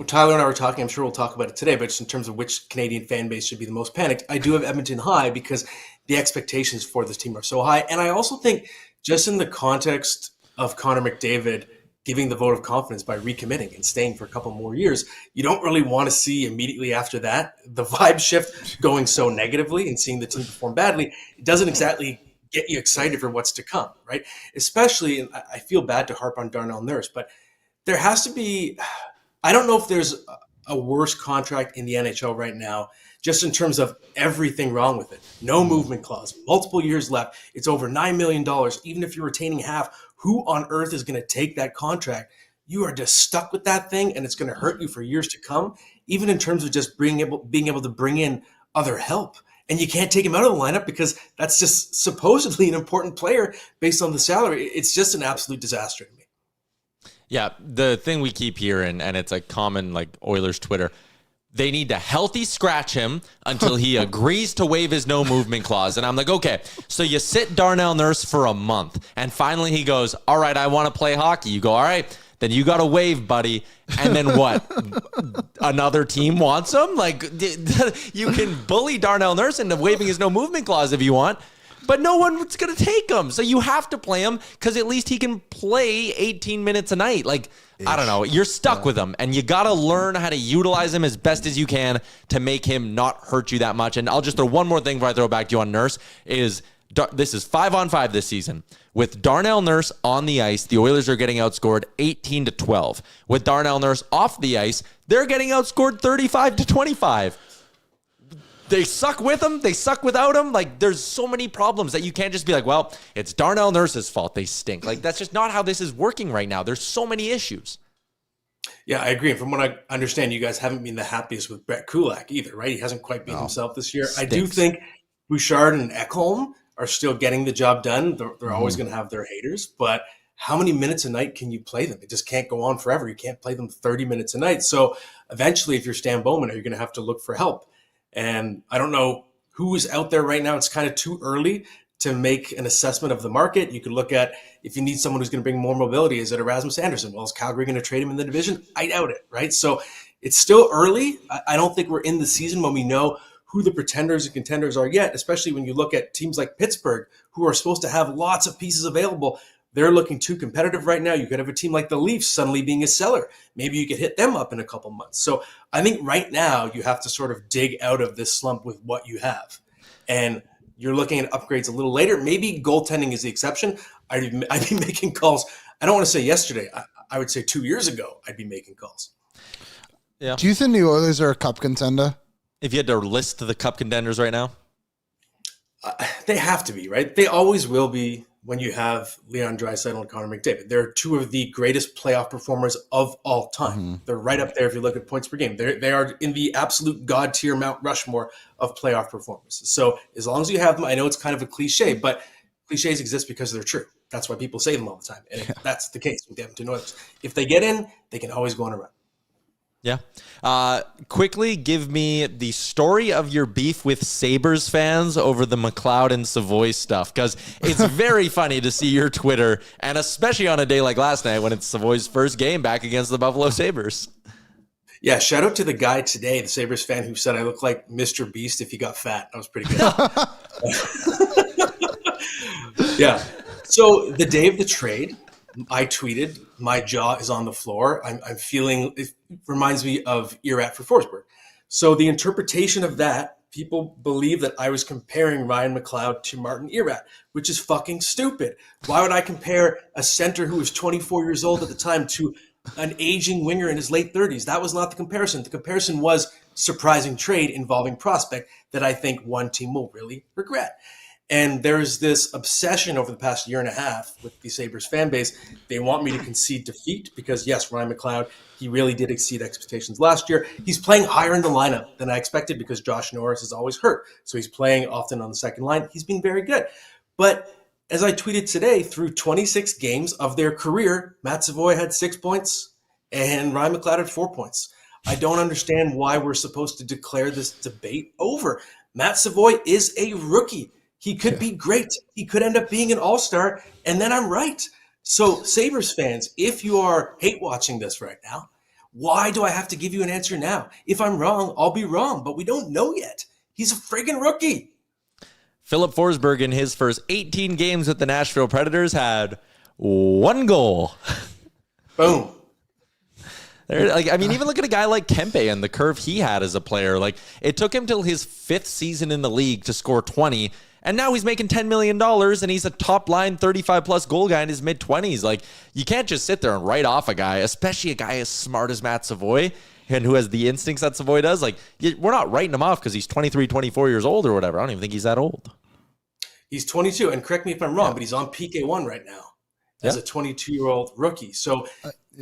Tyler and I were talking, I'm sure we'll talk about it today, but just in terms of which Canadian fan base should be the most panicked, I do have Edmonton high because the expectations for this team are so high. And I also think just in the context of Connor McDavid giving the vote of confidence by recommitting and staying for a couple more years, you don't really want to see immediately after that the vibe shift going so negatively and seeing the team perform badly. It doesn't exactly get you excited for what's to come, right? Especially, and I feel bad to harp on Darnell Nurse, but there has to be, I don't know if there's a worse contract in the NHL right now, just in terms of everything wrong with it. No movement clause, multiple years left. It's over $9 million. Even if you're retaining half, who on earth is going to take that contract? You are just stuck with that thing, and it's going to hurt you for years to come, even in terms of just being able to bring in other help. And you can't take him out of the lineup because that's just supposedly an important player based on the salary. It's just an absolute disaster to me. Yeah, the thing we keep hearing, and it's a common like Oilers Twitter, they need to healthy scratch him until he agrees to waive his no movement clause. And I'm like, okay, so you sit Darnell Nurse for a month, and finally he goes, all right, I want to play hockey. You go, all right, then you got to waive, buddy. And then what? Another team wants him? Like, you can bully Darnell Nurse into waiving his no movement clause if you want, but no one's going to take him. So you have to play him because at least he can play 18 minutes a night. Like, I don't know. You're stuck with him, and you got to learn how to utilize him as best as you can to make him not hurt you that much. And I'll just throw one more thing before I throw it back to you on Nurse is this is 5-on-5 this season. With Darnell Nurse on the ice, the Oilers are getting outscored 18-12. With Darnell Nurse off the ice, they're getting outscored 35-25. They suck with him. They suck without him. Like, there's so many problems that you can't just be like, well, it's Darnell Nurse's fault. They stink. Like, that's just not how this is working right now. There's so many issues. Yeah, I agree. And from what I understand, you guys haven't been the happiest with Brett Kulak either, right? He hasn't quite been himself this year. Stinks. I do think Bouchard and Ekholm are still getting the job done. They're always going to have their haters, but how many minutes a night can you play them? It just can't go on forever. You can't play them 30 minutes a night. So eventually, if you're Stan Bowman, you're going to have to look for help. And I don't know who is out there right now. It's kind of too early to make an assessment of the market. You could look at if you need someone who's going to bring more mobility. Is it Erasmus Anderson? Well, is Calgary going to trade him in the division? I doubt it, right? So it's still early. I don't think we're in the season when we know who the pretenders and contenders are yet, especially when you look at teams like Pittsburgh, who are supposed to have lots of pieces available. They're looking too competitive right now. You could have a team like the Leafs suddenly being a seller. Maybe you could hit them up in a couple months. So I think right now you have to sort of dig out of this slump with what you have. And you're looking at upgrades a little later. Maybe goaltending is the exception. I'd be making calls. I don't want to say yesterday. I would say 2 years ago I'd be making calls. Yeah. Do you think the Oilers are a cup contender? If you had to list the cup contenders right now? They have to be, right? They always will be. When you have Leon Draisaitl and Connor McDavid, they're two of the greatest playoff performers of all time. Mm-hmm. They're right up there if you look at points per game. They are in the absolute god tier Mount Rushmore of playoff performers. So as long as you have them, I know it's kind of a cliche, but cliches exist because they're true. That's why people say them all the time. And that's the case with the Edmonton Oilers. If they get in, they can always go on a run. Yeah. Quickly give me the story of your beef with Sabres fans over the McLeod and Savoie stuff, because it's very funny to see your Twitter, and especially on a day like last night when it's Savoie's first game back against the Buffalo Sabres. Yeah, shout out to the guy today, the Sabres fan, who said I look like Mr. Beast if he got fat. That was pretty good. Yeah. So the day of the trade, I tweeted, my jaw is on the floor. I'm feeling, it reminds me of Irat for Forsberg. So the interpretation of that, people believe that I was comparing Ryan McLeod to Martin Irat, which is fucking stupid. Why would I compare a center who was 24 years old at the time to an aging winger in his late 30s? That was not the comparison. The comparison was surprising trade involving prospect that I think one team will really regret. And there's this obsession over the past year and a half with the Sabres fan base. They want me to concede defeat because, yes, Ryan McLeod, he really did exceed expectations last year. He's playing higher in the lineup than I expected because Josh Norris is always hurt. So he's playing often on the second line. He's been very good. But as I tweeted today, through 26 games of their career, Matt Savoie had 6 points and Ryan McLeod had 4 points. I don't understand why we're supposed to declare this debate over. Matt Savoie is a rookie. He could be great. He could end up being an all-star, and then I'm right. So, Sabres fans, if you are hate watching this right now, why do I have to give you an answer now? If I'm wrong, I'll be wrong, but we don't know yet. He's a friggin' rookie. Philip Forsberg, in his first 18 games with the Nashville Predators, had 1 goal. Boom. Even look at a guy like Kempe and the curve he had as a player. Like, it took him till his 5th season in the league to score 20, and now he's making $10 million, and he's a top-line 35-plus goal guy in his mid-20s. Like, you can't just sit there and write off a guy, especially a guy as smart as Matt Savoie and who has the instincts that Savoie does. Like, we're not writing him off because he's 23, 24 years old or whatever. I don't even think he's that old. He's 22, and correct me if I'm wrong, but he's on PK1 right now as a 22-year-old rookie. So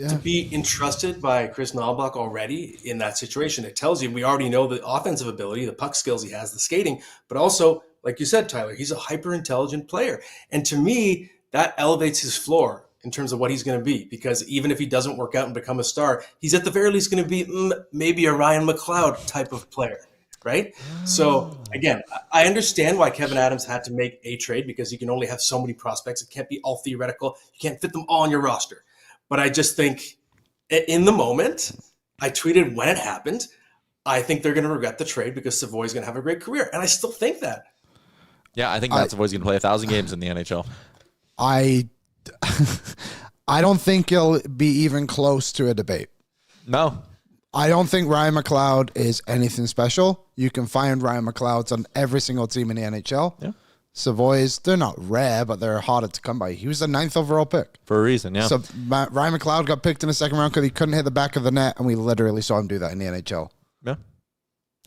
to be entrusted by Chris Knobloch already in that situation, it tells you we already know the offensive ability, the puck skills he has, the skating, but also, like you said, Tyler, he's a hyper-intelligent player. And to me, that elevates his floor in terms of what he's going to be, because even if he doesn't work out and become a star, he's at the very least going to be maybe a Ryan McLeod type of player, right? So, again, I understand why Kevin Adams had to make a trade, because you can only have so many prospects. It can't be all theoretical. You can't fit them all on your roster. But I just think in the moment, I tweeted when it happened, I think they're going to regret the trade because Savoie's going to have a great career. And I still think that. Yeah, I think Matt Savoie's going to play 1,000 games in the NHL. I don't think it'll be even close to a debate. No. I don't think Ryan McLeod is anything special. You can find Ryan McLeods on every single team in the NHL. Yeah. Savoie's, they're not rare, but they're harder to come by. He was the 9th overall pick. For a reason, yeah. So Ryan McLeod got picked in the second round because he couldn't hit the back of the net, and we literally saw him do that in the NHL. Yeah.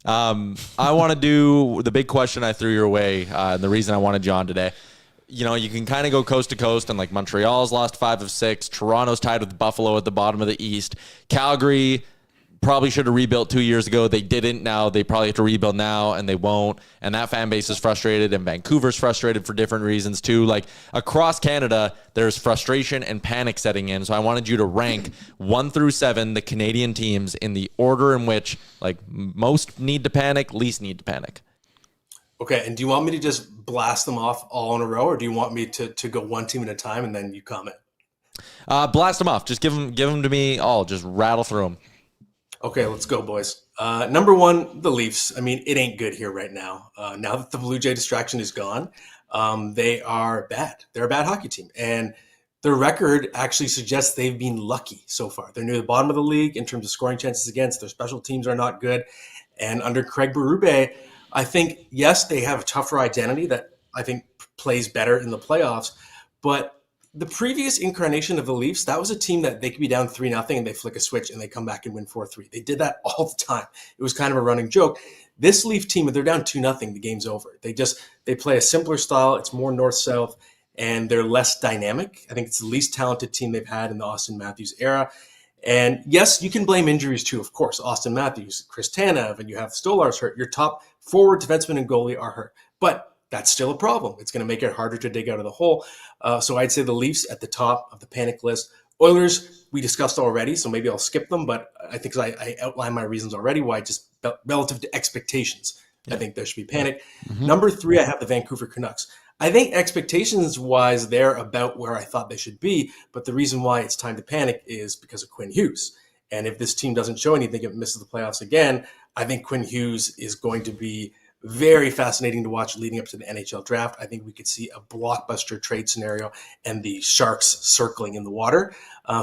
I want to do the big question I threw your way, and the reason I wanted you on today. You know, you can kind of go coast to coast, and like Montreal's lost 5 of 6. Toronto's tied with Buffalo at the bottom of the East. Calgary probably should have rebuilt 2 years ago. They didn't. Now they probably have to rebuild now, and they won't. And that fan base is frustrated, and Vancouver's frustrated for different reasons too. Like across Canada, there's frustration and panic setting in. So I wanted you to rank 1 through 7 the Canadian teams in the order in which like most need to panic, least need to panic. Okay, and do you want me to just blast them off all in a row, or do you want me to go one team at a time and then you comment? Blast them off. Just give them to me all. Just rattle through them. Okay, let's go, boys. Number 1, the Leafs. I mean, it ain't good here right now. Now that the Blue Jay distraction is gone, they are bad. They're a bad hockey team. And their record actually suggests they've been lucky so far. They're near the bottom of the league in terms of scoring chances against. Their special teams are not good. And under Craig Berube, I think, yes, they have a tougher identity that I think plays better in the playoffs. But the previous incarnation of the Leafs, that was a team that they could be down 3-0 and they flick a switch and they come back and win 4-3. They did that all the time. It was kind of a running joke. This Leaf team, if they're down 2-0, the game's over. They play a simpler style. It's more north-south, and they're less dynamic. I think it's the least talented team they've had in the Austin Matthews era. And yes, you can blame injuries too, of course. Austin Matthews, Chris Tanev, and you have Stolarz hurt. Your top forward, defenseman, and goalie are hurt. But that's still a problem. It's going to make it harder to dig out of the hole. So I'd say the Leafs at the top of the panic list. Oilers, we discussed already, so maybe I'll skip them, but I think I outlined my reasons already why just relative to expectations, I think there should be panic. Number 3, I have the Vancouver Canucks. I think expectations-wise, they're about where I thought they should be, but the reason why it's time to panic is because of Quinn Hughes. And if this team doesn't show anything, it misses the playoffs again, I think Quinn Hughes is going to be very fascinating to watch leading up to the NHL draft. I think we could see a blockbuster trade scenario and the Sharks circling in the water.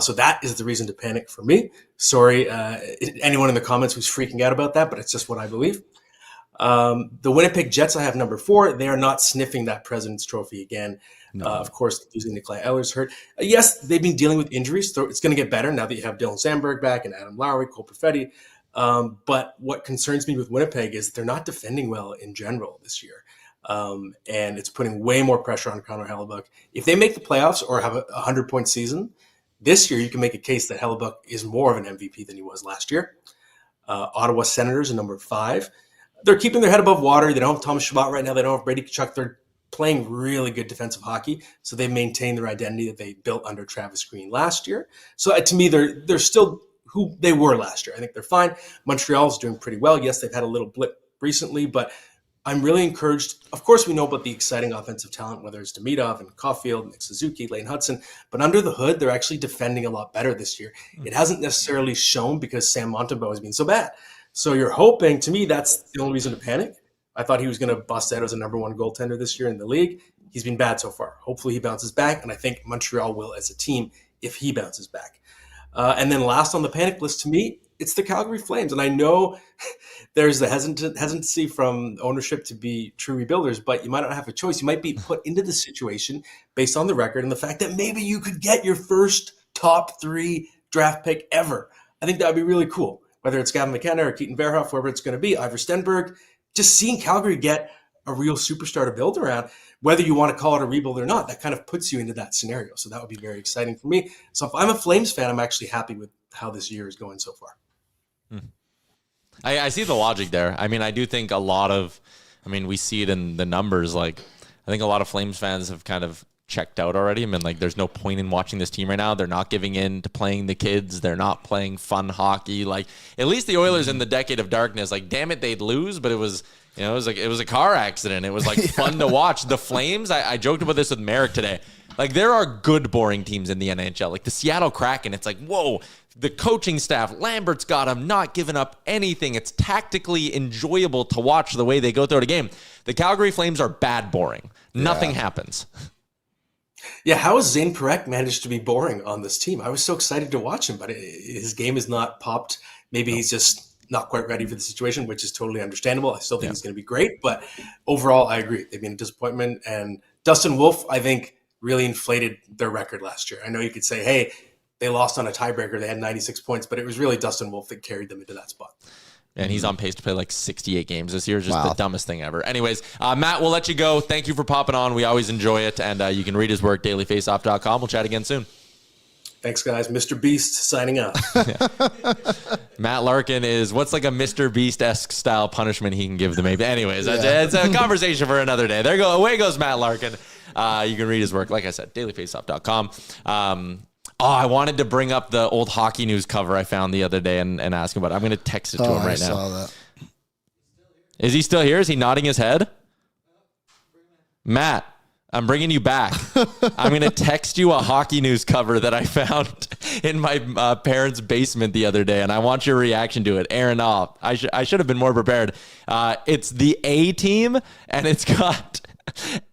So that is the reason to panic for me. Sorry, anyone in the comments who's freaking out about that, but it's just what I believe. The Winnipeg Jets, I have number 4. They are not sniffing that President's Trophy again. No. Of course, losing Nikolai Ehlers hurt. Yes, they've been dealing with injuries, so it's going to get better now that you have Dylan Sandberg back and Adam Lowry, Cole Perfetti. But what concerns me with Winnipeg is they're not defending well in general this year. And it's putting way more pressure on Connor Hellebuyck. If they make the playoffs or have a 100-point season, this year you can make a case that Hellebuyck is more of an MVP than he was last year. Ottawa Senators are number 5. They're keeping their head above water. They don't have Thomas Chabot right now. They don't have Brady Tkachuk. They're playing really good defensive hockey. So they maintain their identity that they built under Travis Green last year. So to me, they're still who they were last year. I think they're fine. Montreal's doing pretty well. Yes, they've had a little blip recently, but I'm really encouraged. Of course, we know about the exciting offensive talent, whether it's Demidov and Caulfield, Nick Suzuki, Lane Hudson, but under the hood, they're actually defending a lot better this year. It hasn't necessarily shown because Sam Montembeault has been so bad. So you're hoping, to me, that's the only reason to panic. I thought he was going to bust out as a number 1 goaltender this year in the league. He's been bad so far. Hopefully he bounces back, and I think Montreal will as a team if he bounces back. And then last on the panic list, to me, it's the Calgary Flames. And I know there's the hesitancy from ownership to be true rebuilders, but you might not have a choice. You might be put into the situation based on the record and the fact that maybe you could get your first top 3 draft pick ever. I think that would be really cool. Whether it's Gavin McKenna or Keaton Verhoff, whoever it's going to be, Ivor Stenberg, just seeing Calgary get a real superstar to build around, whether you want to call it a rebuild or not, that kind of puts you into that scenario. So that would be very exciting for me. So if I'm a Flames fan, I'm actually happy with how this year is going so far. I see the logic there. I mean, I do think we see it in the numbers. Like, I think a lot of Flames fans have kind of checked out already. I mean, like, there's no point in watching this team right now. They're not giving in to playing the kids. They're not playing fun hockey. Like, at least the Oilers in the decade of darkness, like, damn it, they'd lose, but it was a car accident. It was like fun to watch. The Flames, I joked about this with Merrick today. Like, there are good boring teams in the NHL. Like the Seattle Kraken, it's like, whoa, the coaching staff, Lambert's got them, not giving up anything. It's tactically enjoyable to watch the way they go through a game. The Calgary Flames are bad boring. Nothing happens. Yeah, how has Zane Parekh managed to be boring on this team? I was so excited to watch him, but his game is not popped. Maybe he's just not quite ready for the situation, which is totally understandable. I still think he's going to be great, but overall, I agree. They've been a disappointment, and Dustin Wolf, I think, really inflated their record last year. I know you could say, hey, they lost on a tiebreaker. They had 96 points, but it was really Dustin Wolf that carried them into that spot. And he's on pace to play like 68 games this year. Just the dumbest thing ever. Anyways, Matt, we'll let you go. Thank you for popping on. We always enjoy it. And you can read his work, dailyfaceoff.com. We'll chat again soon. Thanks, guys. Mr. Beast signing out. Matt Larkin is, what's like a Mr. Beast-esque style punishment he can give them? Maybe. Anyways, it's a conversation for another day. Away goes Matt Larkin. You can read his work, like I said, dailyfaceoff.com. I wanted to bring up the old Hockey News cover I found the other day and ask him about it. I'm going to text it to him right now. Saw that. Is he still here? Is he nodding his head? Matt, I'm bringing you back. I'm going to text you a Hockey News cover that I found in my parents' basement the other day, and I want your reaction to it. Aaron, I should have been more prepared. It's the A team, and it's got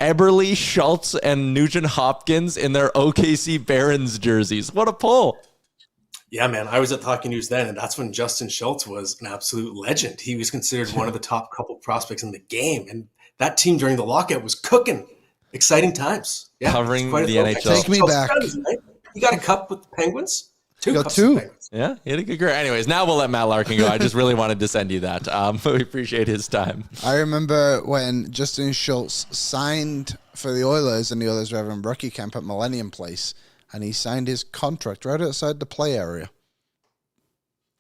Eberle, Schultz, and Nugent Hopkins in their OKC Barons jerseys. What a pull. Yeah, man. I was at Hockey News then, and that's when Justin Schultz was an absolute legend. He was considered one of the top couple prospects in the game, and that team during the lockout was cooking. Exciting times. Yeah, covering the NHL. Take me back. You got a cup with the Penguins? Two got cups two. with the Penguins. Yeah, he had a good career. Anyways, now we'll let Matt Larkin go. I just really wanted to send you that. We appreciate his time. I remember when Justin Schultz signed for the Oilers, and the Oilers were having rookie camp at Millennium Place, and he signed his contract right outside the play area.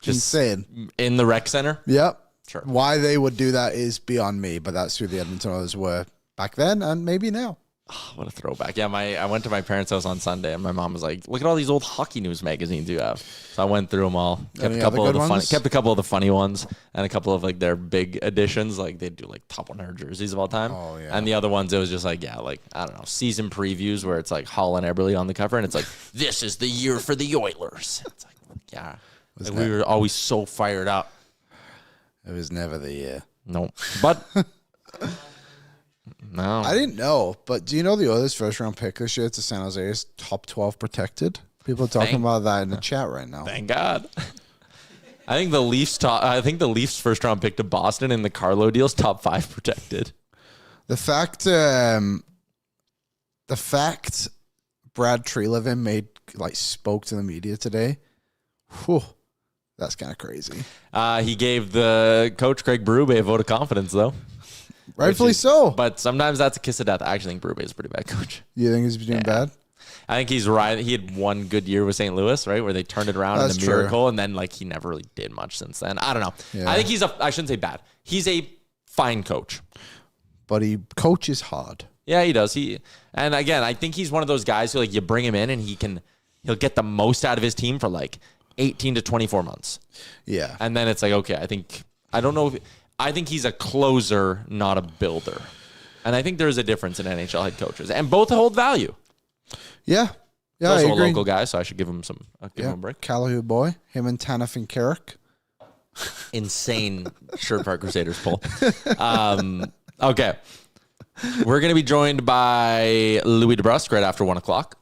Just insane. In the rec center? Yep. Sure. Why they would do that is beyond me, but that's who the Edmonton Oilers were back then and maybe now. What a throwback. Yeah, I went to my parents' house on Sunday, and my mom was like, look at all these old hockey news magazines you have. So I went through them all. Kept a couple of the funny ones and a couple of like their big editions. Like they do like top 100 jerseys of all time. Oh, yeah. And the other ones, it was just like, I don't know, season previews where it's like Hall and Eberle on the cover, and it's like, this is the year for the Oilers. It's like, yeah. Like, we were always so fired up. It was never the year. No. But... No, I didn't know, but do you know the Oilers' first round pick this year to San Jose is top 12 protected? People are talking about that in the chat right now. Thank God. I think the Leafs first round pick to Boston in the Carlo deal's top 5 protected. The fact Brad Treliving spoke to the media today, whew, that's kind of crazy. He gave the coach Craig Berube a vote of confidence, though. Rightfully so. But sometimes that's a kiss of death. I actually think Berube is a pretty bad coach. You think he's doing bad? I think he's right. He had one good year with St. Louis, right, where they turned it around in a miracle, and then he never really did much since then. I don't know. Yeah. I think I shouldn't say bad. He's a fine coach. But he coaches hard. Yeah, he does. And again, I think he's one of those guys who you bring him in and he'll get the most out of his team for 18 to 24 months. Yeah. And then it's okay, I think he's a closer, not a builder. And I think there's a difference in NHL head coaches. And both hold value. Yeah. Yeah, he's also a local guy, so I should give him him a break. Callahoo boy. Him and Tanev and Carrick. Insane Shirt Park Crusaders poll. Okay. We're going to be joined by Louie DeBrusk right after 1 o'clock.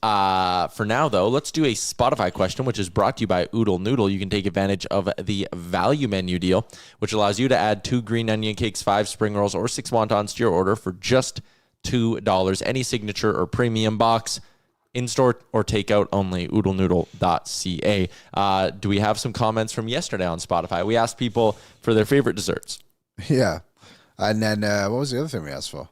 For now, though, let's do a Spotify question, which is brought to you by Oodle Noodle. You can take advantage of the value menu deal, which allows you to add 2 green onion cakes, 5 spring rolls, or 6 wontons to your order for just $2. Any signature or premium box, in-store or takeout only, oodlenoodle.ca. Do we have some comments from yesterday on Spotify? We asked people for their favorite desserts. Yeah. And then what was the other thing we asked for?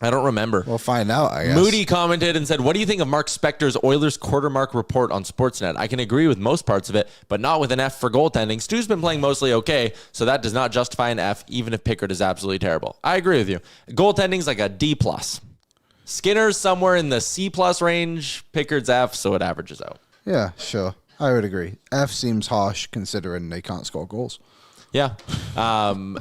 I don't remember. We'll find out, I guess. Moody commented and said, what do you think of Mark Spector's Oilers quarter mark report on Sportsnet? I can agree with most parts of it, but not with an F for goaltending. Stu's been playing mostly okay, so that does not justify an F, even if Pickard is absolutely terrible. I agree with you. Goaltending's like a D+. Skinner's somewhere in the C+ range. Pickard's F, so it averages out. Yeah, sure. I would agree. F seems harsh considering they can't score goals. Yeah.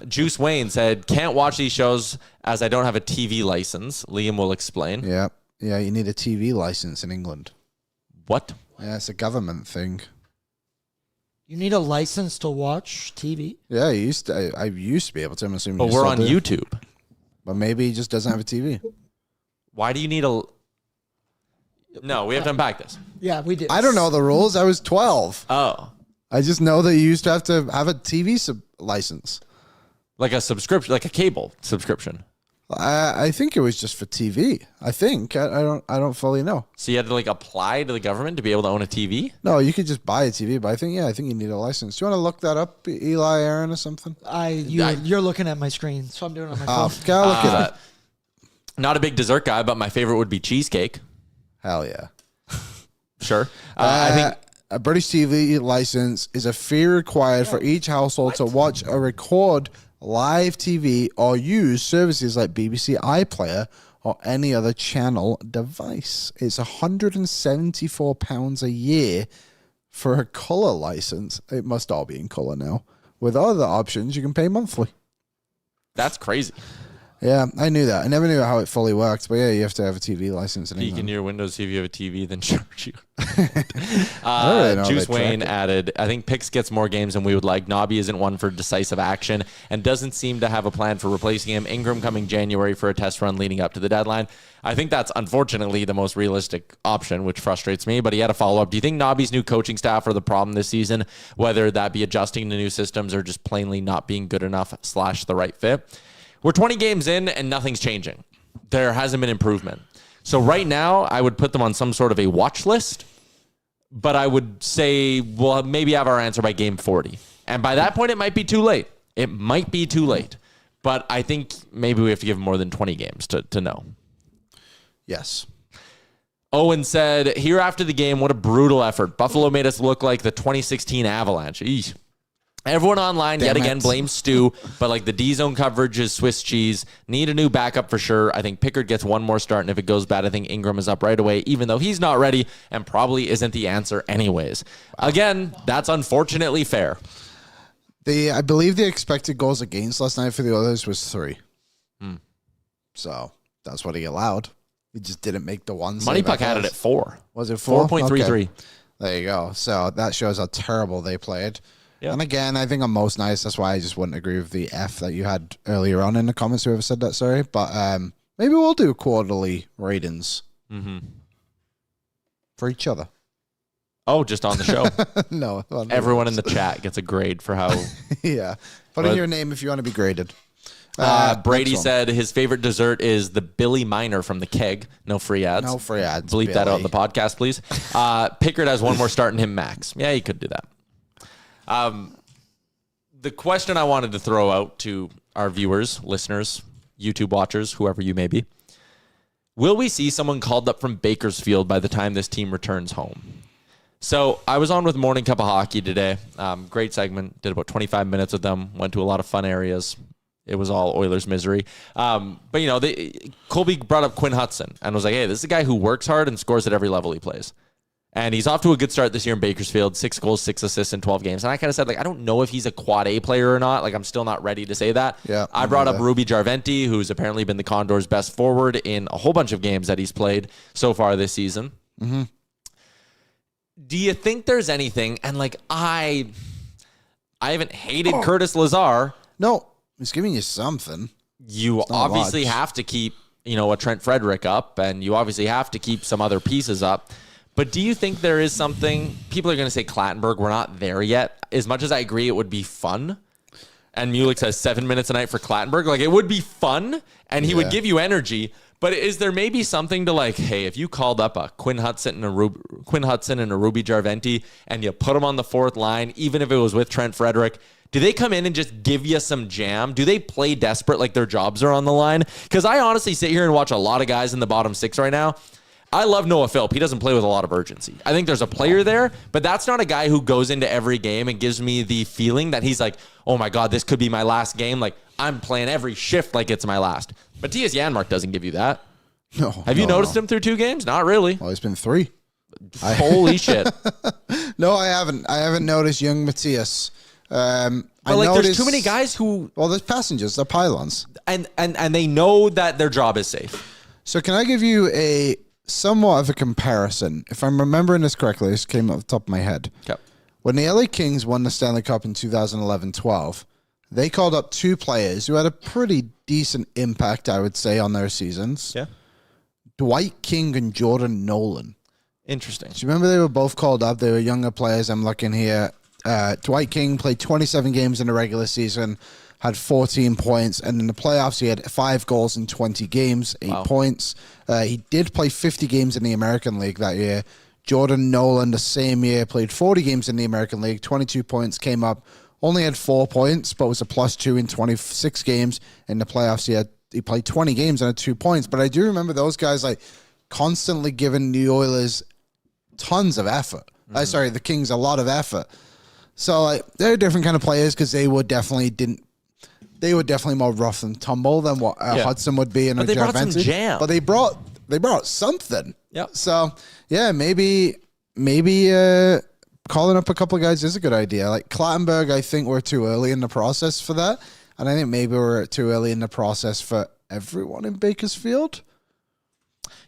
Juice Wayne said, can't watch these shows as I don't have a TV license. Liam will explain. Yeah. Yeah, you need a TV license in England. What? Yeah, it's a government thing. You need a license to watch TV? Yeah, I used to be able to. I'm assuming. But we're on YouTube. But maybe he just doesn't have a TV. Why do you need a... No, we have to unpack this. Yeah, we do. I don't know the rules. I was 12. Oh. I just know that you used to have a TV license. Like a subscription, like a cable subscription. I think it was just for TV. I think. I don't fully know. So you had to apply to the government to be able to own a TV? No, you could just buy a TV, but I think you need a license. Do you want to look that up, Eli, Aaron, or something? You're looking at my screen, so I'm doing it on my phone. Gotta look at it. Not a big dessert guy, but my favorite would be cheesecake. Hell yeah. Sure. I think a British TV license is a fee required for each household to watch or record live TV or use services like BBC iPlayer or any other channel device. It's £174 a year for a colour license. It must all be in colour now. With other options, you can pay monthly. That's crazy. Yeah, I knew that. I never knew how it fully worked, but yeah, you have to have a TV license in Peek England. in your windows, see if you have a TV, then charge you. I don't really know Juice Wayne added, I think Pix gets more games than we would like. Nobby isn't one for decisive action and doesn't seem to have a plan for replacing him. Ingram coming January for a test run leading up to the deadline. I think that's unfortunately the most realistic option, which frustrates me, but he had a follow-up. Do you think Nobby's new coaching staff are the problem this season, whether that be adjusting to new systems or just plainly not being good enough / the right fit? We're 20 games in and nothing's changing. There hasn't been improvement. So right now, I would put them on some sort of a watch list, but I would say we'll maybe have our answer by game 40. And by that point, it might be too late. It might be too late. But I think maybe we have to give them more than 20 games to know. Yes. Owen said, here after the game, what a brutal effort. Buffalo made us look like the 2016 Avalanche. Eesh. Everyone online Damn yet it. again blames Stu, but like the D zone coverage is Swiss cheese. Need a new backup for sure. I think Pickard gets one more start, and if it goes bad, I think Ingram is up right away, even though he's not ready and probably isn't the answer anyways. Again, that's unfortunately fair. I believe the expected goals against last night for the Oilers was 3. So that's what he allowed. He just didn't make the one. Money Puck had it at 4. Was it 4? 4.33. Okay. There you go. So that shows how terrible they played. Yeah. And again, I think I'm most nice. That's why I just wouldn't agree with the F that you had earlier on in the comments. Whoever said that, sorry. But maybe we'll do quarterly ratings for each other. Oh, just on the show. No. Everyone in the chat gets a grade for how... Yeah. Put in your name if you want to be graded. Brady said his favorite dessert is the Billy Miner from the Keg. No free ads. No free ads. Bleep that out in Billy. the podcast, please. Pickard has one more start in him, max. Yeah, he could do that. The question I wanted to throw out to our viewers, listeners, YouTube watchers, whoever you may be. Will we see someone called up from Bakersfield by the time this team returns home? So I was on with Morning Cup of Hockey today. Great segment. Did about 25 minutes with them. Went to a lot of fun areas. It was all Oilers misery. But, you know, Colby brought up Quinn Hudson and was like, hey, this is a guy who works hard and scores at every level he plays. And he's off to a good start this year in Bakersfield. 6 goals, 6 assists in 12 games. And I kind of said, like, I don't know if he's a quad A player or not. Like, I'm still not ready to say that. Yeah, I brought up Ruby Jarventi, who's apparently been the Condors' best forward in a whole bunch of games that he's played so far this season. Mm-hmm. Do you think there's anything? And, like, I haven't hated Curtis Lazar. No, he's giving you something. You obviously have to keep, you know, a Trent Frederick up, and you obviously have to keep some other pieces up. But do you think there is something? People are going to say Clattenburg. We're not there yet. As much as I agree it would be fun, and Mulek says 7 minutes a night for Clattenburg, like it would be fun, and he would give you energy. But is there maybe something to like, hey, if you called up a Quinn Hudson and a Ruby Jarventi, and you put them on the fourth line, even if it was with Trent Frederick, do they come in and just give you some jam? Do they play desperate like their jobs are on the line? Because I honestly sit here and watch a lot of guys in the bottom 6 right now. I love Noah Philp. He doesn't play with a lot of urgency. I think there's a player there, but that's not a guy who goes into every game and gives me the feeling that he's like, oh my God, this could be my last game. Like, I'm playing every shift like it's my last. Matthias Janmark doesn't give you that. No. Have you noticed him through 2 games? Not really. Well, it's been 3. Holy shit. No, I haven't. I haven't noticed young Matthias. But like, there's too many guys who... Well, there's passengers. They're pylons. And they know that their job is safe. So can I give you a somewhat of a comparison? If I'm remembering this correctly, this came off the top of my head. Okay. When the LA Kings won the Stanley Cup in 2011-12, they called up 2 players who had a pretty decent impact, I would say, on their seasons. Yeah. Dwight King and Jordan Nolan. Interesting. Do you remember they were both called up? They were younger players. I'm looking here. Dwight King played 27 games in the regular season, had 14 points, and in the playoffs he had 5 goals in 20 games, 8 points. He did play 50 games in the American League that year. Jordan Nolan, the same year, played 40 games in the American League, 22 points, came up, only had 4 points, but was a +2 in 26 games. In the playoffs, he played 20 games and had 2 points. But I do remember those guys like constantly giving the Oilers tons of effort. The Kings a lot of effort. So like they're different kind of players because they were definitely more rough and tumble than what Hudson would be in a they brought some Jarventi. jam. But they brought something. Yep. So yeah, maybe calling up a couple of guys is a good idea. Like Clattenburg, I think we're too early in the process for that, and I think maybe we're too early in the process for everyone in Bakersfield.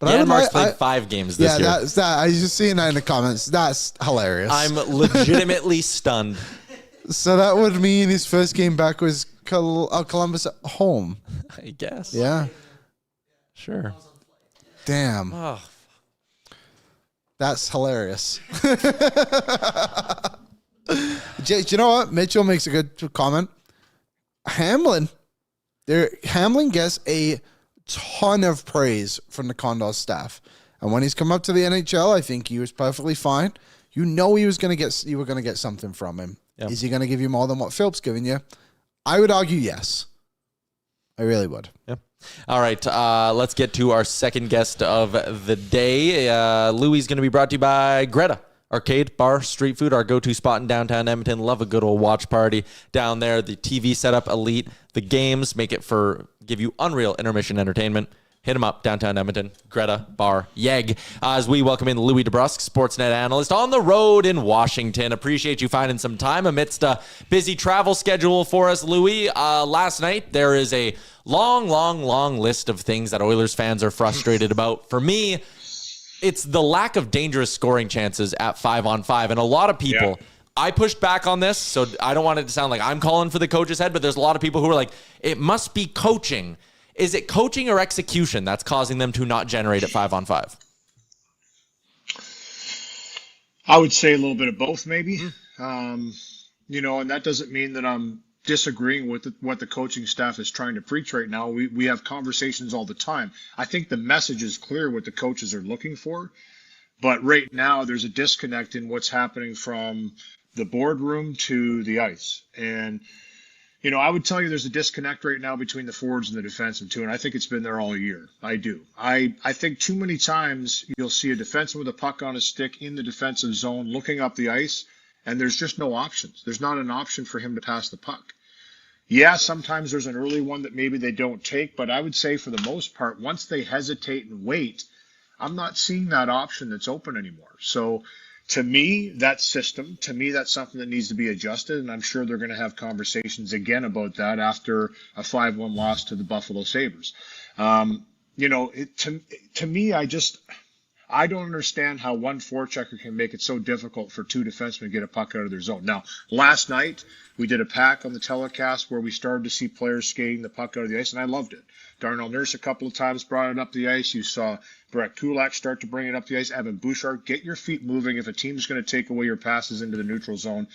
But Janmark's played 5 games this year. Yeah, that's that. I was just seeing that in the comments. That's hilarious. I'm legitimately stunned. So that would mean his first game back was Columbus at home. I guess. Yeah. Sure. Damn. Oh. That's hilarious. Do you know what? Mitchell makes a good comment. Hamlin gets a ton of praise from the Condors staff. And when he's come up to the NHL, I think he was perfectly fine. You know you were going to get something from him. Yep. Is he going to give you more than what Philp's giving you? I would argue yes. I really would. Yep. All right, let's get to our second guest of the day. Louie's going to be brought to you by Greta, Arcade, bar, street food, our go-to spot in downtown Edmonton. Love a good old watch party down there. The TV setup, elite. The games give you unreal intermission entertainment. Hit them up, downtown Edmonton, Greta Bar Yeg. As we welcome in Louie DeBrusk, Sportsnet analyst on the road in Washington. Appreciate you finding some time amidst a busy travel schedule for us, Louie. Last night, there is a long list of things that Oilers fans are frustrated about. For me, it's the lack of dangerous scoring chances at 5-on-5. And a lot of people, I pushed back on this, so I don't want it to sound like I'm calling for the coach's head, but there's a lot of people who are like, it must be coaching. Is it coaching or execution that's causing them to not generate at 5-on-5? I would say a little bit of both, maybe. And that doesn't mean that I'm disagreeing with what the coaching staff is trying to preach right now. We have conversations all the time. I think the message is clear what the coaches are looking for. But right now, there's a disconnect in what's happening from the boardroom to the ice. And I would tell you there's a disconnect right now between the forwards and the defensemen too, and I think it's been there all year. I do. I think too many times you'll see a defenseman with a puck on his stick in the defensive zone looking up the ice, and there's just no options. There's not an option for him to pass the puck. Yeah, sometimes there's an early one that maybe they don't take, but I would say for the most part, once they hesitate and wait, I'm not seeing that option that's open anymore. So to me, that's something that needs to be adjusted, and I'm sure they're going to have conversations again about that after a 5-1 loss to the Buffalo Sabres. To me, I don't understand how one forechecker can make it so difficult for two defensemen to get a puck out of their zone. Now, last night, we did a pack on the telecast where we started to see players skating the puck out of the ice, and I loved it. Darnell Nurse a couple of times brought it up the ice. You saw Brett Kulak start to bring it up the ice. Evan Bouchard, get your feet moving if a team's going to take away your passes into the neutral zone.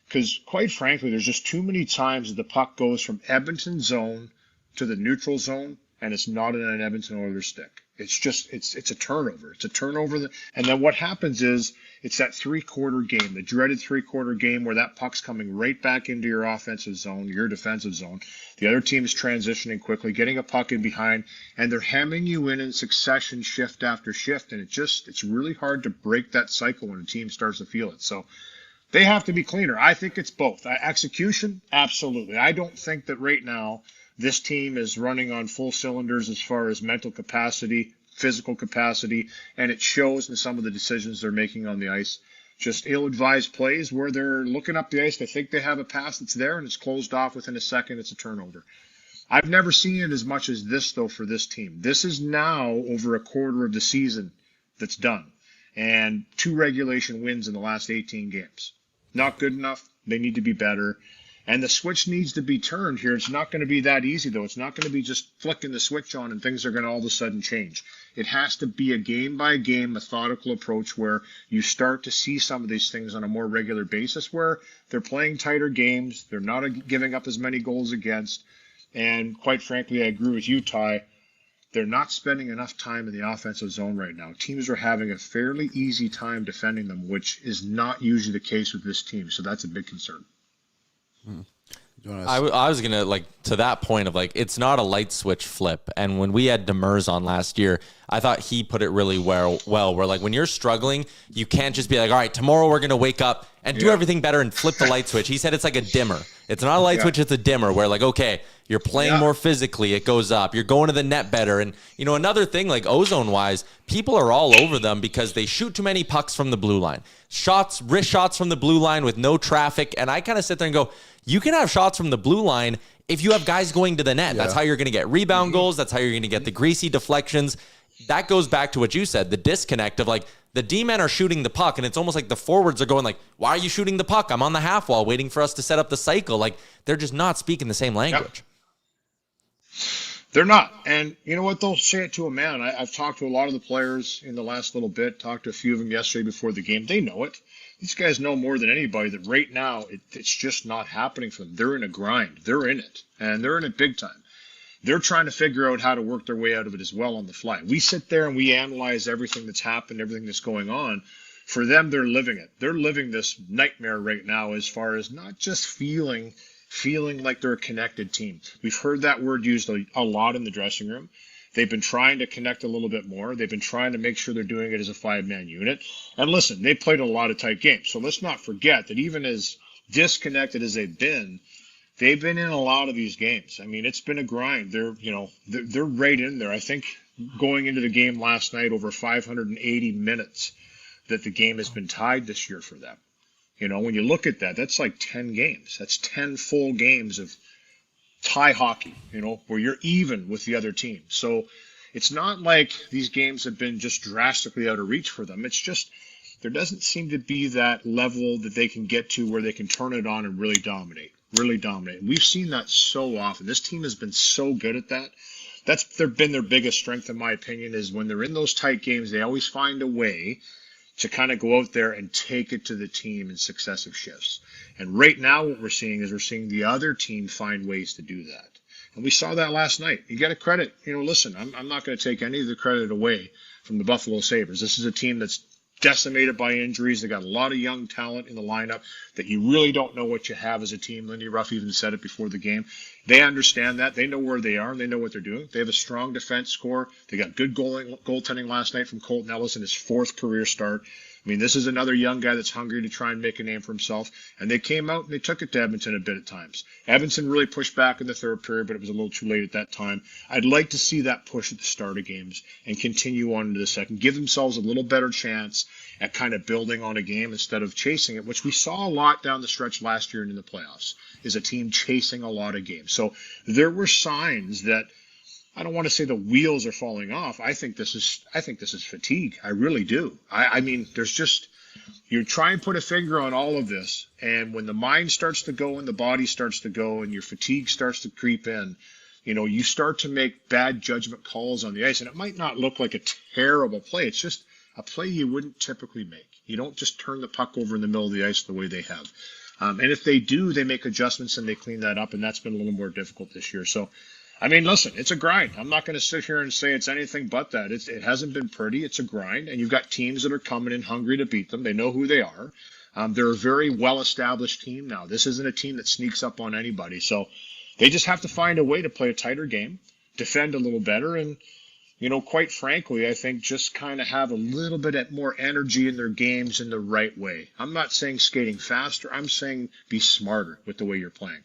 Because quite frankly, there's just too many times that the puck goes from Edmonton zone to the neutral zone, and it's not in an Edmonton Oilers stick. It's a turnover. It's a turnover. And then what happens is it's that three-quarter game, the dreaded three-quarter game where that puck's coming right back into your offensive zone, your defensive zone. The other team is transitioning quickly, getting a puck in behind, and they're hemming you in succession shift after shift. And it's really hard to break that cycle when a team starts to feel it. So they have to be cleaner. I think it's both. Execution, absolutely. I don't think that right now this team is running on full cylinders as far as mental capacity, physical capacity, and it shows in some of the decisions they're making on the ice. Just ill-advised plays where they're looking up the ice, they think they have a pass that's there, and it's closed off within a second. It's a turnover. I've never seen it as much as this, though, for this team. This is now over a quarter of the season that's done, and 2 regulation wins in the last 18 games. Not good enough. They need to be better. And the switch needs to be turned here. It's not going to be that easy, though. It's not going to be just flicking the switch on and things are going to all of a sudden change. It has to be a game-by-game methodical approach where you start to see some of these things on a more regular basis where they're playing tighter games, they're not giving up as many goals against, and quite frankly, I agree with you, Ty, they're not spending enough time in the offensive zone right now. Teams are having a fairly easy time defending them, which is not usually the case with this team, so that's a big concern. I was going to, to that point of, it's not a light switch flip. And when we had Demers on last year, I thought he put it really well where, when you're struggling, you can't just be like, all right, tomorrow we're going to wake up and do everything better and flip the light switch. He said it's like a dimmer. It's not a light switch, it's a dimmer where, okay, you're playing more physically, it goes up. You're going to the net better. And, another thing, ozone-wise, people are all over them because they shoot too many pucks from the blue line. Wrist shots from the blue line with no traffic. And I kind of sit there and go, you can have shots from the blue line if you have guys going to the net. That's how you're going to get rebound goals. That's how you're going to get the greasy deflections. That goes back to what you said, the disconnect of the D-men are shooting the puck, and it's almost like the forwards are going why are you shooting the puck? I'm on the half wall waiting for us to set up the cycle. They're just not speaking the same language. Yep. They're not. And you know what? They'll say it to a man. I've talked to a lot of the players in the last little bit, talked to a few of them yesterday before the game. They know it. These guys know more than anybody that right now it's just not happening for them. They're in a grind. They're in it, and they're in it big time. They're trying to figure out how to work their way out of it as well on the fly. We sit there and we analyze everything that's happened, everything that's going on. For them, they're living it. They're living this nightmare right now as far as not just feeling like they're a connected team. We've heard that word used a lot in the dressing room. They've been trying to connect a little bit more. They've been trying to make sure they're doing it as a 5-man unit. And listen, they played a lot of tight games. So let's not forget that even as disconnected as they've been in a lot of these games. I mean, it's been a grind. They're right in there. I think going into the game last night, over 580 minutes that the game has been tied this year for them. When you look at that, that's like 10 games. That's 10 full games of tie hockey, where you're even with the other team. So it's not like these games have been just drastically out of reach for them. It's just there doesn't seem to be that level that they can get to where they can turn it on and really dominate. And we've seen that so often. This team has been so good at that. That's been their biggest strength, in my opinion, is when they're in those tight games, they always find a way to kind of go out there and take it to the team in successive shifts. And right now what we're seeing the other team find ways to do that. And we saw that last night. You got to credit, listen, I'm not going to take any of the credit away from the Buffalo Sabres. This is a team that's decimated by injuries. They got a lot of young talent in the lineup that you really don't know what you have as a team. Lindy Ruff even said it before the game. They understand that. They know where they are, and they know what they're doing. They have a strong defense core. They got good goaltending last night from Colton Ellis in his 4th career start. I mean, this is another young guy that's hungry to try and make a name for himself. And they came out and they took it to Edmonton a bit at times. Edmonton really pushed back in the 3rd period, but it was a little too late at that time. I'd like to see that push at the start of games and continue on into the second. Give themselves a little better chance at kind of building on a game instead of chasing it, which we saw a lot down the stretch last year and in the playoffs, is a team chasing a lot of games. So there were signs that, I don't want to say the wheels are falling off. I think this is fatigue. I really do. I mean, there's just, you try and put a finger on all of this, and when the mind starts to go and the body starts to go and your fatigue starts to creep in, you start to make bad judgment calls on the ice. And it might not look like a terrible play. It's just a play you wouldn't typically make. You don't just turn the puck over in the middle of the ice the way they have. And if they do, they make adjustments and they clean that up, and that's been a little more difficult this year. So, I mean, listen, it's a grind. I'm not going to sit here and say it's anything but that. It hasn't been pretty. It's a grind, and you've got teams that are coming in hungry to beat them. They know who they are. They're a very well-established team now. This isn't a team that sneaks up on anybody. So they just have to find a way to play a tighter game, defend a little better, and, quite frankly, I think just kind of have a little bit more energy in their games in the right way. I'm not saying skating faster. I'm saying be smarter with the way you're playing.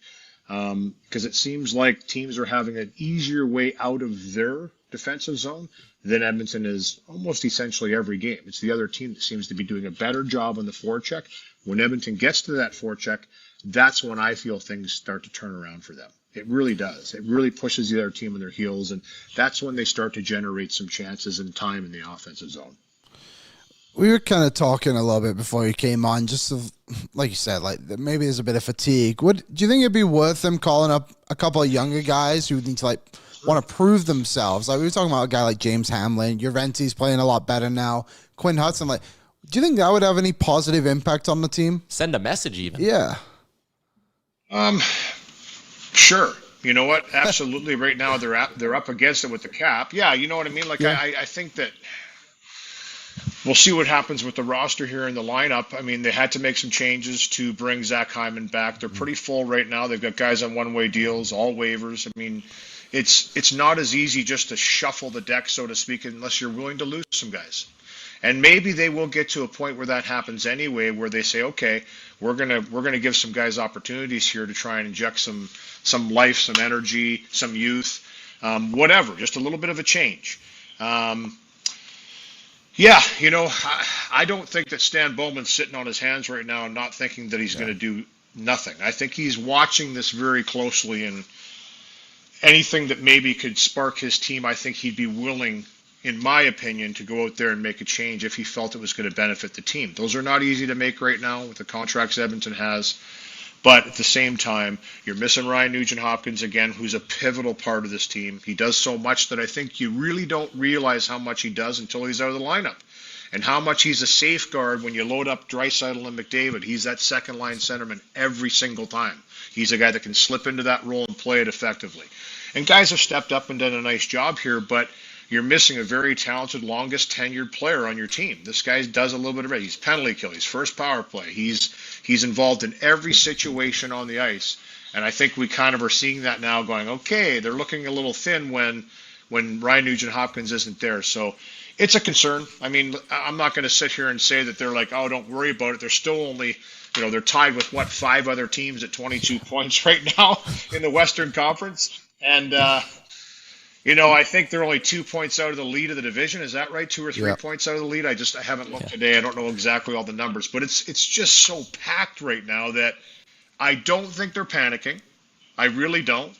Because it seems like teams are having an easier way out of their defensive zone than Edmonton is almost essentially every game. It's the other team that seems to be doing a better job on the forecheck. When Edmonton gets to that forecheck, that's when I feel things start to turn around for them. It really does. It really pushes the other team on their heels, and that's when they start to generate some chances and time in the offensive zone. We were kind of talking a little bit before you came on, just like you said, like maybe there's a bit of fatigue. Do you think it'd be worth them calling up a couple of younger guys who need to want to prove themselves? Like we were talking about a guy like James Hamlin. Urenti's playing a lot better now. Quinn Hudson. Like, do you think that would have any positive impact on the team? Send a message even. Yeah. Sure. You know what? Absolutely. Right now they're up against it with the cap. Yeah. You know what I mean? Like yeah. I think that. We'll see what happens with the roster here in the lineup. I mean, they had to make some changes to bring Zach Hyman back. They're pretty full right now. They've got guys on one-way deals, all waivers. I mean, it's not as easy just to shuffle the deck, so to speak, unless you're willing to lose some guys. And maybe they will get to a point where that happens anyway, where they say, okay, we're gonna give some guys opportunities here to try and inject some life, some energy, some youth, whatever, just a little bit of a change. Yeah, I don't think that Stan Bowman's sitting on his hands right now and not thinking that he's going to do nothing. I think he's watching this very closely, and anything that maybe could spark his team, I think he'd be willing, in my opinion, to go out there and make a change if he felt it was going to benefit the team. Those are not easy to make right now with the contracts Edmonton has. But at the same time, you're missing Ryan Nugent-Hopkins again, who's a pivotal part of this team. He does so much that I think you really don't realize how much he does until he's out of the lineup, and how much he's a safeguard when you load up Draisaitl and McDavid. He's that second-line centerman every single time. He's a guy that can slip into that role and play it effectively. And guys have stepped up and done a nice job here, but you're missing a very talented, longest tenured player on your team. This guy does a little bit of it. He's penalty kill. He's first power play. He's involved in every situation on the ice. And I think we kind of are seeing that now going, okay, they're looking a little thin when when Ryan Nugent-Hopkins isn't there. So it's a concern. I mean, I'm not going to sit here and say that they're like, oh, don't worry about it. They're still only, they're tied with 5 other teams at 22 points right now in the Western Conference. And, I think they're only 2 points out of the lead of the division. Is that right? 2 or 3 points out of the lead? I haven't looked today. I don't know exactly all the numbers, but it's just so packed right now that I don't think they're panicking. I really don't.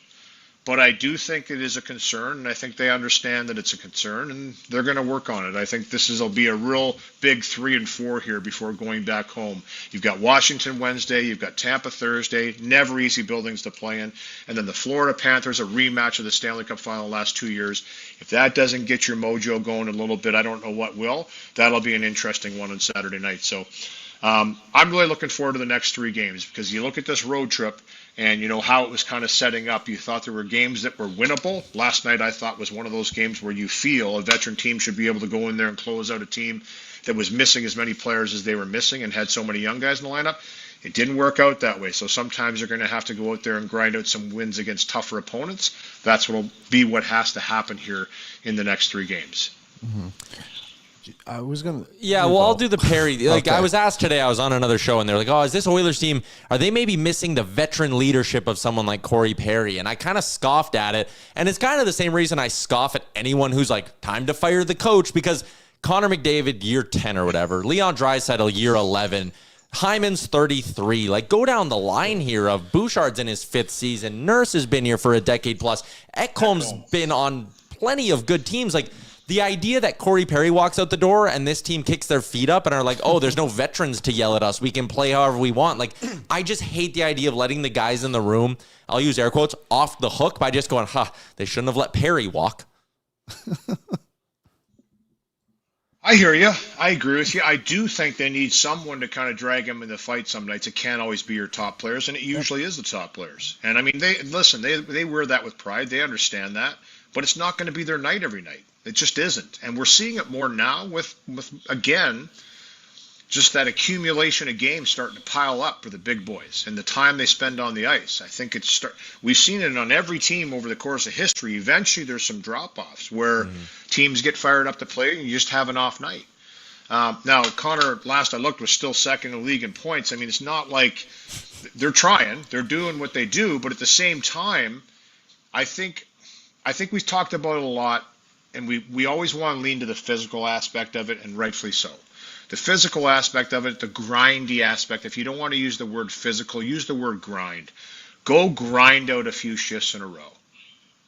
But I do think it is a concern, and I think they understand that it's a concern, and they're going to work on it. I think will be a real big 3 and 4 here before going back home. You've got Washington Wednesday, you've got Tampa Thursday, never easy buildings to play in, and then the Florida Panthers, a rematch of the Stanley Cup final the last 2 years. If that doesn't get your mojo going a little bit, I don't know what will. That'll be an interesting one on Saturday night. So I'm really looking forward to the next 3 games, because you look at this road trip, and how it was kind of setting up. You thought there were games that were winnable. Last night I thought was one of those games where you feel a veteran team should be able to go in there and close out a team that was missing as many players as they were missing and had so many young guys in the lineup. It didn't work out that way. So sometimes you're going to have to go out there and grind out some wins against tougher opponents. That's what has to happen here in the next 3 games. Mm-hmm. I was going to... Yeah, well, I'll do the Perry. Okay. I was asked today, I was on another show, and they're like, oh, is this Oilers team, are they maybe missing the veteran leadership of someone like Corey Perry? And I kind of scoffed at it. And it's kind of the same reason I scoff at anyone who's like, time to fire the coach, because Connor McDavid, year 10 or whatever, Leon Draisaitl, year 11, Hyman's 33. Like, go down the line here of Bouchard's in his 5th season. Nurse has been here for a decade plus. Ekholm's been on plenty of good teams. Like, the idea that Corey Perry walks out the door and this team kicks their feet up and are like, oh, there's no veterans to yell at us. We can play however we want. Like, I just hate the idea of letting the guys in the room, I'll use air quotes, off the hook by just going, they shouldn't have let Perry walk. I hear you. I agree with you. I do think they need someone to kind of drag them in the fight some nights. It can't always be your top players, and it usually is the top players. And, I mean, they wear that with pride. They understand that. But it's not going to be their night every night. It just isn't. And we're seeing it more now with again, just that accumulation of games starting to pile up for the big boys and the time they spend on the ice. I think we've seen it on every team over the course of history. Eventually there's some drop-offs where teams get fired up to play and you just have an off night. Now, Connor, last I looked, was still second in the league in points. I mean, it's not like they're trying. They're doing what they do. But at the same time, I think we've talked about it a lot, and we always want to lean to the physical aspect of it, and rightfully so. The physical aspect of it, the grindy aspect, if you don't want to use the word physical, use the word grind. Go grind out a few shifts in a row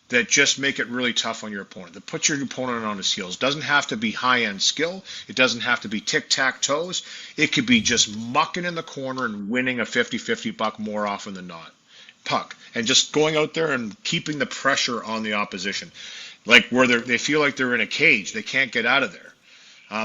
that just make it really tough on your opponent, that put your opponent on his heels. It doesn't have to be high-end skill. It doesn't have to be tic-tac-toes. It could be just mucking in the corner and winning a 50-50 buck more often than not. Puck, and just going out there and keeping the pressure on the opposition, like where they feel like they're in a cage, they can't get out of there.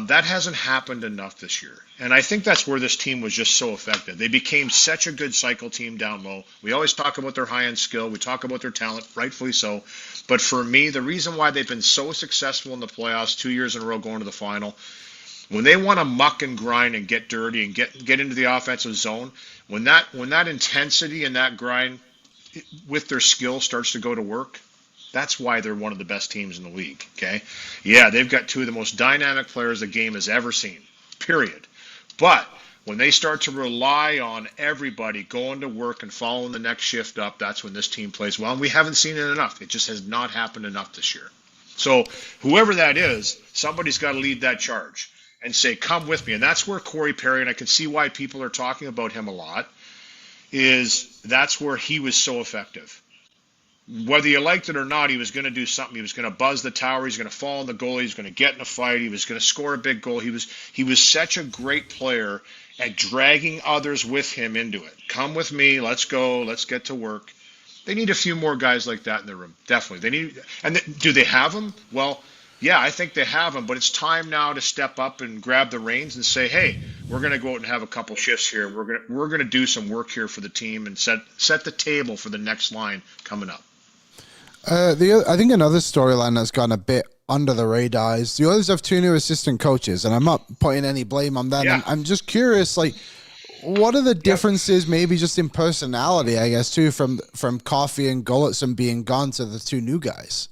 That hasn't happened enough this year, and I think that's where this team was just so effective. They became such a good cycle team down low. We always talk about their high-end skill, we talk about their talent, rightfully so, but for me, the reason why they've been so successful in the playoffs 2 years in a row going to the final, when they want to muck and grind and get dirty and get into the offensive zone, when that intensity and that grind with their skill starts to go to work, that's why they're one of the best teams in the league, okay? Yeah, they've got 2 of the most dynamic players the game has ever seen, period. But when they start to rely on everybody going to work and following the next shift up, that's when this team plays well. And we haven't seen it enough. It just has not happened enough this year. So whoever that is, somebody's got to lead that charge and say, come with me. And that's where Corey Perry, and I can see why people are talking about him a lot, that's where he was so effective. Whether you liked it or not, he was going to do something. He was going to buzz the tower. He was going to fall on the goal. He was going to get in a fight. He was going to score a big goal. He was such a great player at dragging others with him into it. Come with me. Let's go. Let's get to work. They need a few more guys like that in their room. Definitely. Do they have them? Well, yeah, I think they have them, but it's time now to step up and grab the reins and say, hey, we're going to go out and have a couple shifts here. We're going to do some work here for the team and set the table for the next line coming up. I think another storyline that's gone a bit under the radar is the Oilers have 2 new assistant coaches, and I'm not putting any blame on them. Yeah. I'm just curious, like, what are the differences, maybe just in personality, I guess, too, from Coffey and Gulletson being gone to the 2 new guys?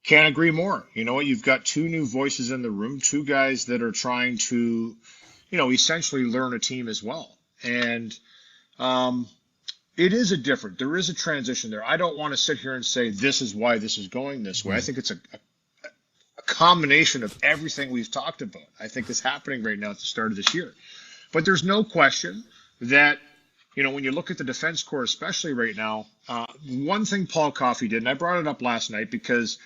Can't agree more. You know what? You've got two new voices in the room, two guys that are trying to, essentially learn a team as well. And there is a transition there. I don't want to sit here and say this is why this is going this way. I think it's a combination of everything we've talked about. I think is happening right now at the start of this year. But there's no question that, when you look at the defense core, especially right now, one thing Paul Coffey did, and I brought it up last night because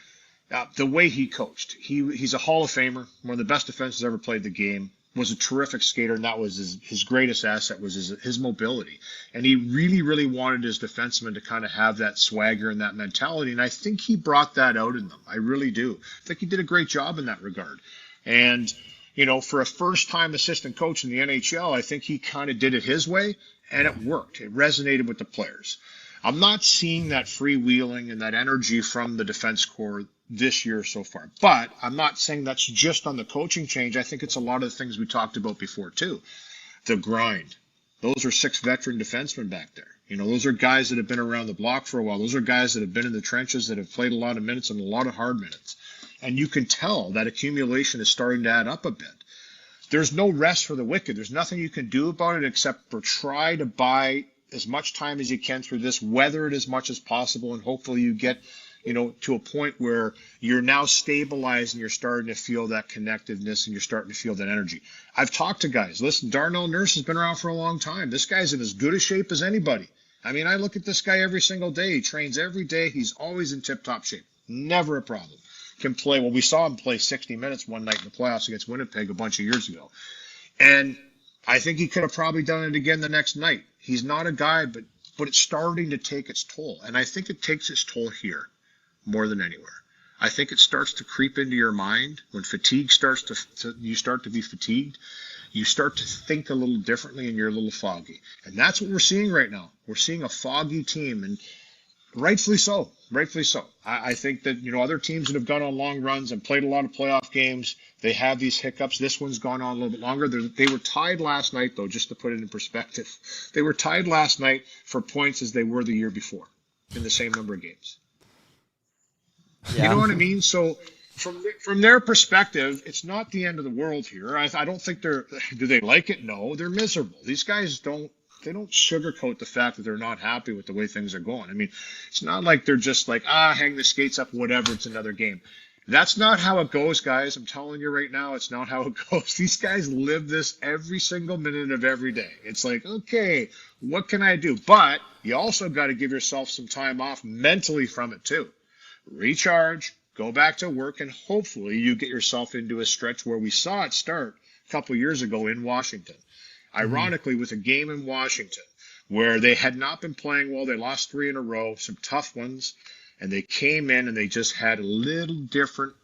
the way he coached, he's a Hall of Famer, one of the best defenses ever played the game, was a terrific skater, and that was his greatest asset was his mobility. And he really, really wanted his defensemen to kind of have that swagger and that mentality, and I think he brought that out in them. I really do. I think he did a great job in that regard. And, for a first-time assistant coach in the NHL, I think he kind of did it his way, and it worked. It resonated with the players. I'm not seeing that freewheeling and that energy from the defense core this year so far. But I'm not saying that's just on the coaching change. I think it's a lot of the things we talked about before, too. The grind. Those are 6 veteran defensemen back there. Those are guys that have been around the block for a while. Those are guys that have been in the trenches, that have played a lot of minutes and a lot of hard minutes. And you can tell that accumulation is starting to add up a bit. There's no rest for the wicked. There's nothing you can do about it except for try to buy as much time as you can through this, weather it as much as possible, and hopefully you get to a point where you're now stabilized and you're starting to feel that connectiveness and you're starting to feel that energy. I've talked to guys. Listen, Darnell Nurse has been around for a long time. This guy's in as good a shape as anybody. I mean, I look at this guy every single day. He trains every day. He's always in tip-top shape. Never a problem. Can play. Well, we saw him play 60 minutes one night in the playoffs against Winnipeg a bunch of years ago. And I think he could have probably done it again the next night. He's not a guy, but it's starting to take its toll. And I think it takes its toll here more than anywhere. I think it starts to creep into your mind when fatigue starts you start to be fatigued. You start to think a little differently and you're a little foggy. And that's what we're seeing right now. We're seeing a foggy team, and rightfully so. Rightfully so. I think that, other teams that have gone on long runs and played a lot of playoff games, they have these hiccups. This one's gone on a little bit longer. They were tied last night, though, just to put it in perspective. They were tied last night for points as they were the year before in the same number of games. Yeah. You know what I mean? So from their perspective, it's not the end of the world here. I don't think do they like it? No, they're miserable. These guys don't sugarcoat the fact that they're not happy with the way things are going. I mean, it's not like they're just like, hang the skates up, whatever, it's another game. That's not how it goes, guys. I'm telling you right now, it's not how it goes. These guys live this every single minute of every day. It's like, okay, what can I do? But you also got to give yourself some time off mentally from it too. Recharge, go back to work, and hopefully you get yourself into a stretch where we saw it start a couple of years ago in Washington. Ironically, with a game in Washington where they had not been playing well, they lost 3 in a row, some tough ones, and they came in and they just had a little different,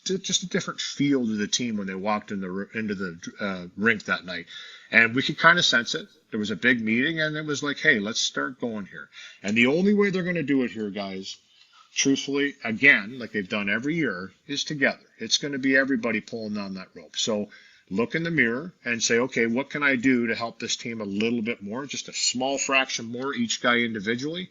just a different feel to the team when they walked into the rink that night. And we could kind of sense it. There was a big meeting, and it was like, hey, let's start going here. And the only way they're going to do it here, guys, truthfully, again, like they've done every year, is together. It's going to be everybody pulling on that rope. So look in the mirror and say, okay, what can I do to help this team a little bit more, just a small fraction more, each guy individually?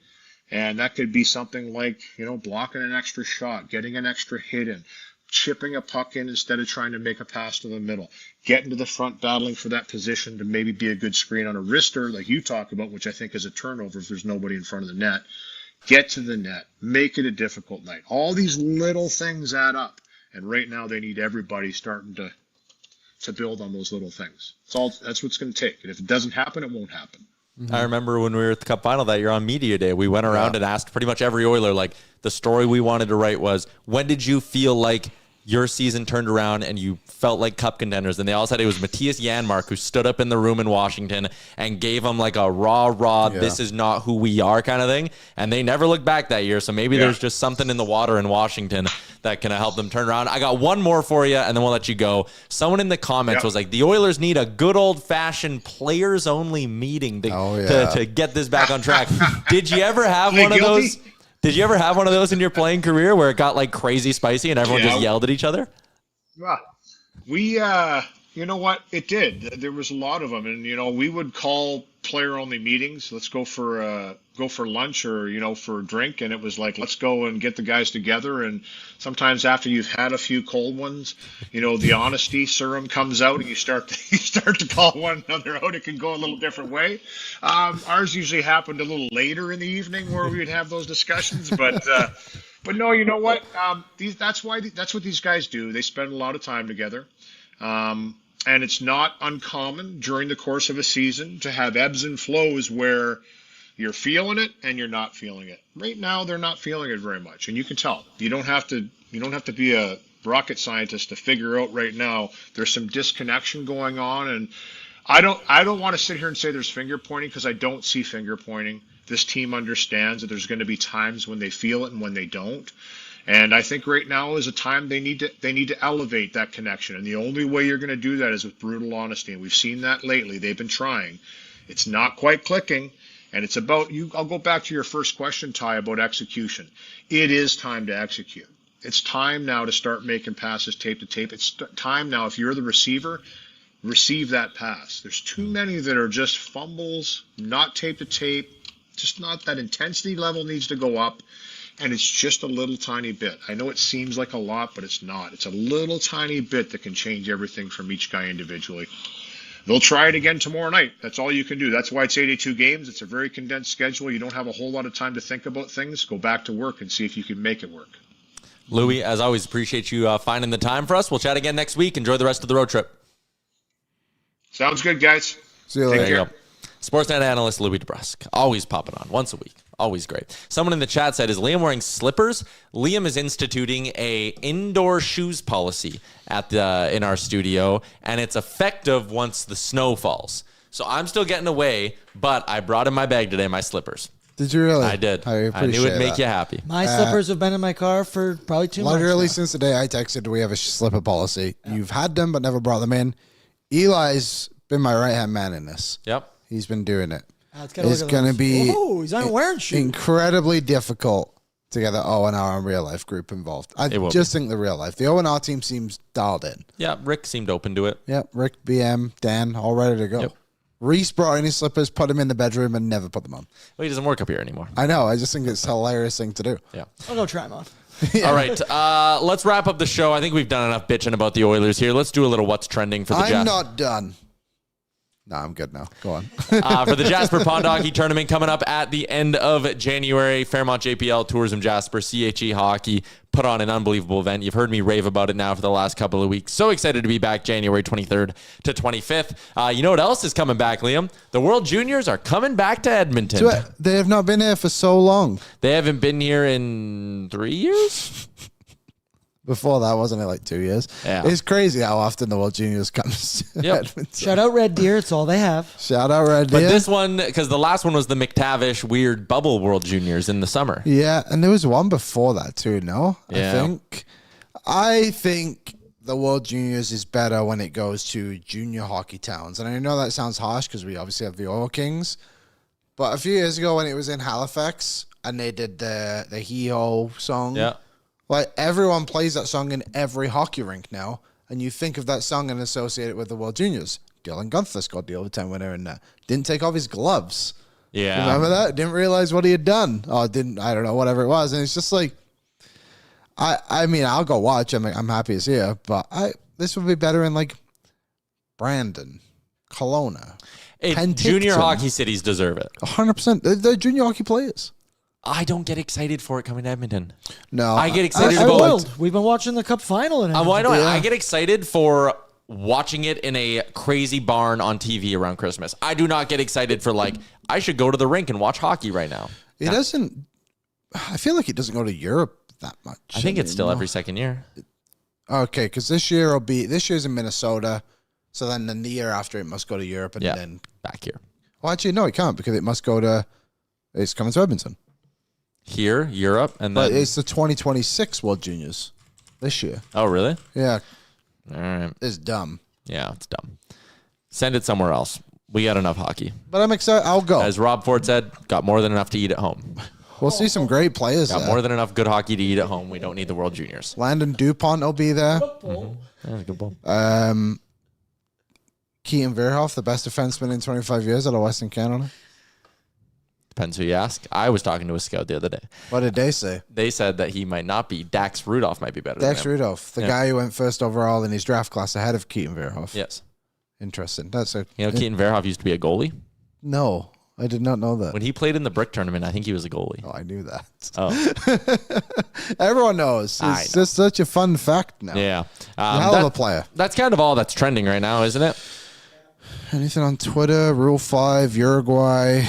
And that could be something like, blocking an extra shot, getting an extra hit in, chipping a puck in instead of trying to make a pass to the middle, getting to the front, battling for that position to maybe be a good screen on a wrister like you talk about, which I think is a turnover if there's nobody in front of the net. Get to the net. Make it a difficult night. All these little things add up. And right now they need everybody starting to build on those little things. That's what's going to take. And if it doesn't happen, it won't happen. I remember when we were at the Cup Final that year on Media Day, we went around and asked pretty much every Oiler, like, the story we wanted to write was, when did you feel like your season turned around and you felt like cup contenders? And they all said it was Matthias Janmark, who stood up in the room in Washington and gave them like a raw, this is not who we are kind of thing. And they never looked back that year. So maybe there's just something in the water in Washington that can help them turn around. I got one more for you, and then we'll let you go. Someone in the comments was like, the Oilers need a good old-fashioned players-only meeting to get this back on track. Did you ever have one of those? Did you ever have one of those in your playing career where it got like crazy spicy and everyone just yelled at each other? Well, we You know what? It did. There was a lot of them, and we would call player-only meetings. Let's go for lunch or for a drink, and it was like, let's go and get the guys together. And sometimes after you've had a few cold ones, the honesty serum comes out, and you start to call one another out. It can go a little different way. Ours usually happened a little later in the evening where we would have those discussions, but. But no, you know what? That's what these guys do. They spend a lot of time together. And it's not uncommon during the course of a season to have ebbs and flows where you're feeling it and you're not feeling it. Right now, they're not feeling it very much, and you can tell. You don't have to be a rocket scientist to figure out right now. There's some disconnection going on, and I don't want to sit here and say there's finger pointing, because I don't see finger pointing. This team understands that there's going to be times when they feel it and when they don't. And I think right now is a time they need to elevate that connection. And the only way you're going to do that is with brutal honesty. And we've seen that lately. They've been trying. It's not quite clicking. And it's about you. I'll go back to your first question, Ty, about execution. It is time to execute. It's time now to start making passes tape to tape. It's time now, if you're the receiver, receive that pass. There's too many that are just fumbles, not tape to tape. Just not, that intensity level needs to go up. And it's just a little tiny bit. I know it seems like a lot, but it's not. It's a little tiny bit that can change everything from each guy individually. They'll try it again tomorrow night. That's all you can do. That's why it's 82 games. It's a very condensed schedule. You don't have a whole lot of time to think about things. Go back to work and see if you can make it work. Louie, as always, appreciate you finding the time for us. We'll chat again next week. Enjoy the rest of the road trip. Sounds good, guys. See you later. There you go. Sportsnet analyst Louie DeBrusk, always popping on once a week. Always great. Someone in the chat said, is Liam wearing slippers? Liam is instituting a indoor shoes policy in our studio, and it's effective once the snow falls. So I'm still getting away, but I brought in my bag today, my slippers. Did you really? I did. I knew it'd make you happy. My slippers have been in my car for probably 2 months. Literally now. since the day I texted, we have a slipper policy. Yeah. You've had them, but never brought them in. Eli's been my right-hand man in this. Yep. He's been doing it. It's going to be he's not wearing shoes. Incredibly difficult to get the O&R and real life group involved. I just think the real life. The O&R team seems dialed in. Yeah, Rick seemed open to it. Yeah, Rick, BM, Dan, all ready to go. Yep. Reese brought in his slippers, put them in the bedroom, and never put them on. Well, he doesn't work up here anymore. I know. I just think it's a hilarious thing to do. Yeah. I'll go try them on. Yeah. All right, let's wrap up the show. I think we've done enough bitching about the Oilers here. Let's do a little what's trending for the I'm not done. No, I'm good now. Go on. For the Jasper Pond Hockey Tournament coming up at the end of January, Fairmont JPL Tourism Jasper, CHE Hockey put on an unbelievable event. You've heard me rave about it now for the last couple of weeks. So excited to be back January 23rd to 25th. You know what else is coming back, Liam? The World Juniors are coming back to Edmonton. So they have not been here for so long. They haven't been here in 3 years? Before that, wasn't it like 2 years? Yeah. It's crazy how often the World Juniors comes to Edmonton. Shout out Red Deer. It's all they have. Shout out Red Deer. But this one, because the last one was the McTavish weird bubble World Juniors in the summer. Yeah, and there was one before that too, no? Yeah. I think the World Juniors is better when it goes to junior hockey towns. And I know that sounds harsh because we obviously have the Oil Kings. But a few years ago when it was in Halifax and they did the Hee-Ho song. Yeah. Like, everyone plays that song in every hockey rink now, and you think of that song and associate it with the World Juniors. Dylan Gunther scored the overtime winner and didn't take off his gloves. Yeah. Remember that? Didn't realize what he had done. I don't know, whatever it was. And it's just like, I mean, I'll go watch. I'm happy it's here, but this would be better in, like, Brandon, Kelowna. Junior hockey cities deserve it. 100%. They're junior hockey players. I don't get excited for it coming to Edmonton. No. I get excited about We've been watching the Cup final. In well, I know. Yeah. I get excited for watching it in a crazy barn on TV around Christmas. I do not get excited for, like, I should go to the rink and watch hockey right now. It doesn't. I feel like it doesn't go to Europe that much. I think it's still every second year. Okay, because this year's in Minnesota, so then the year after it must go to Europe and then back here. Well, actually, no, it can't because it must go to. It's coming to Edmonton. Here, Europe, and then... But it's the 2026 World Juniors this year. Oh, really? Yeah. All right. It's dumb. Yeah, it's dumb. Send it somewhere else. We got enough hockey. But I'm excited. I'll go. As Rob Ford said, got more than enough to eat at home. We'll see some great players Got there. more than enough good hockey to eat at home. We don't need the World Juniors. Landon DuPont will be there. That's a good ball. Keaton Verhoff, the best defenseman in 25 years out of Western Canada? Depends who you ask. I was talking to a scout the other day. What did they say? They said that he might not be. Dax Rudolph might be better Dax than him. Rudolph, the guy who went first overall in his draft class ahead of Keaton Verhoff. Yes. Interesting. That's a Keaton Verhoff used to be a goalie. No, I did not know that. When he played in the Brick tournament, I think he was a goalie. Oh, I knew that. Oh. Everyone knows. It's just such a fun fact now. Yeah. Hell of a player. That's kind of all that's trending right now, isn't it? Anything on Twitter? Rule 5, Uruguay,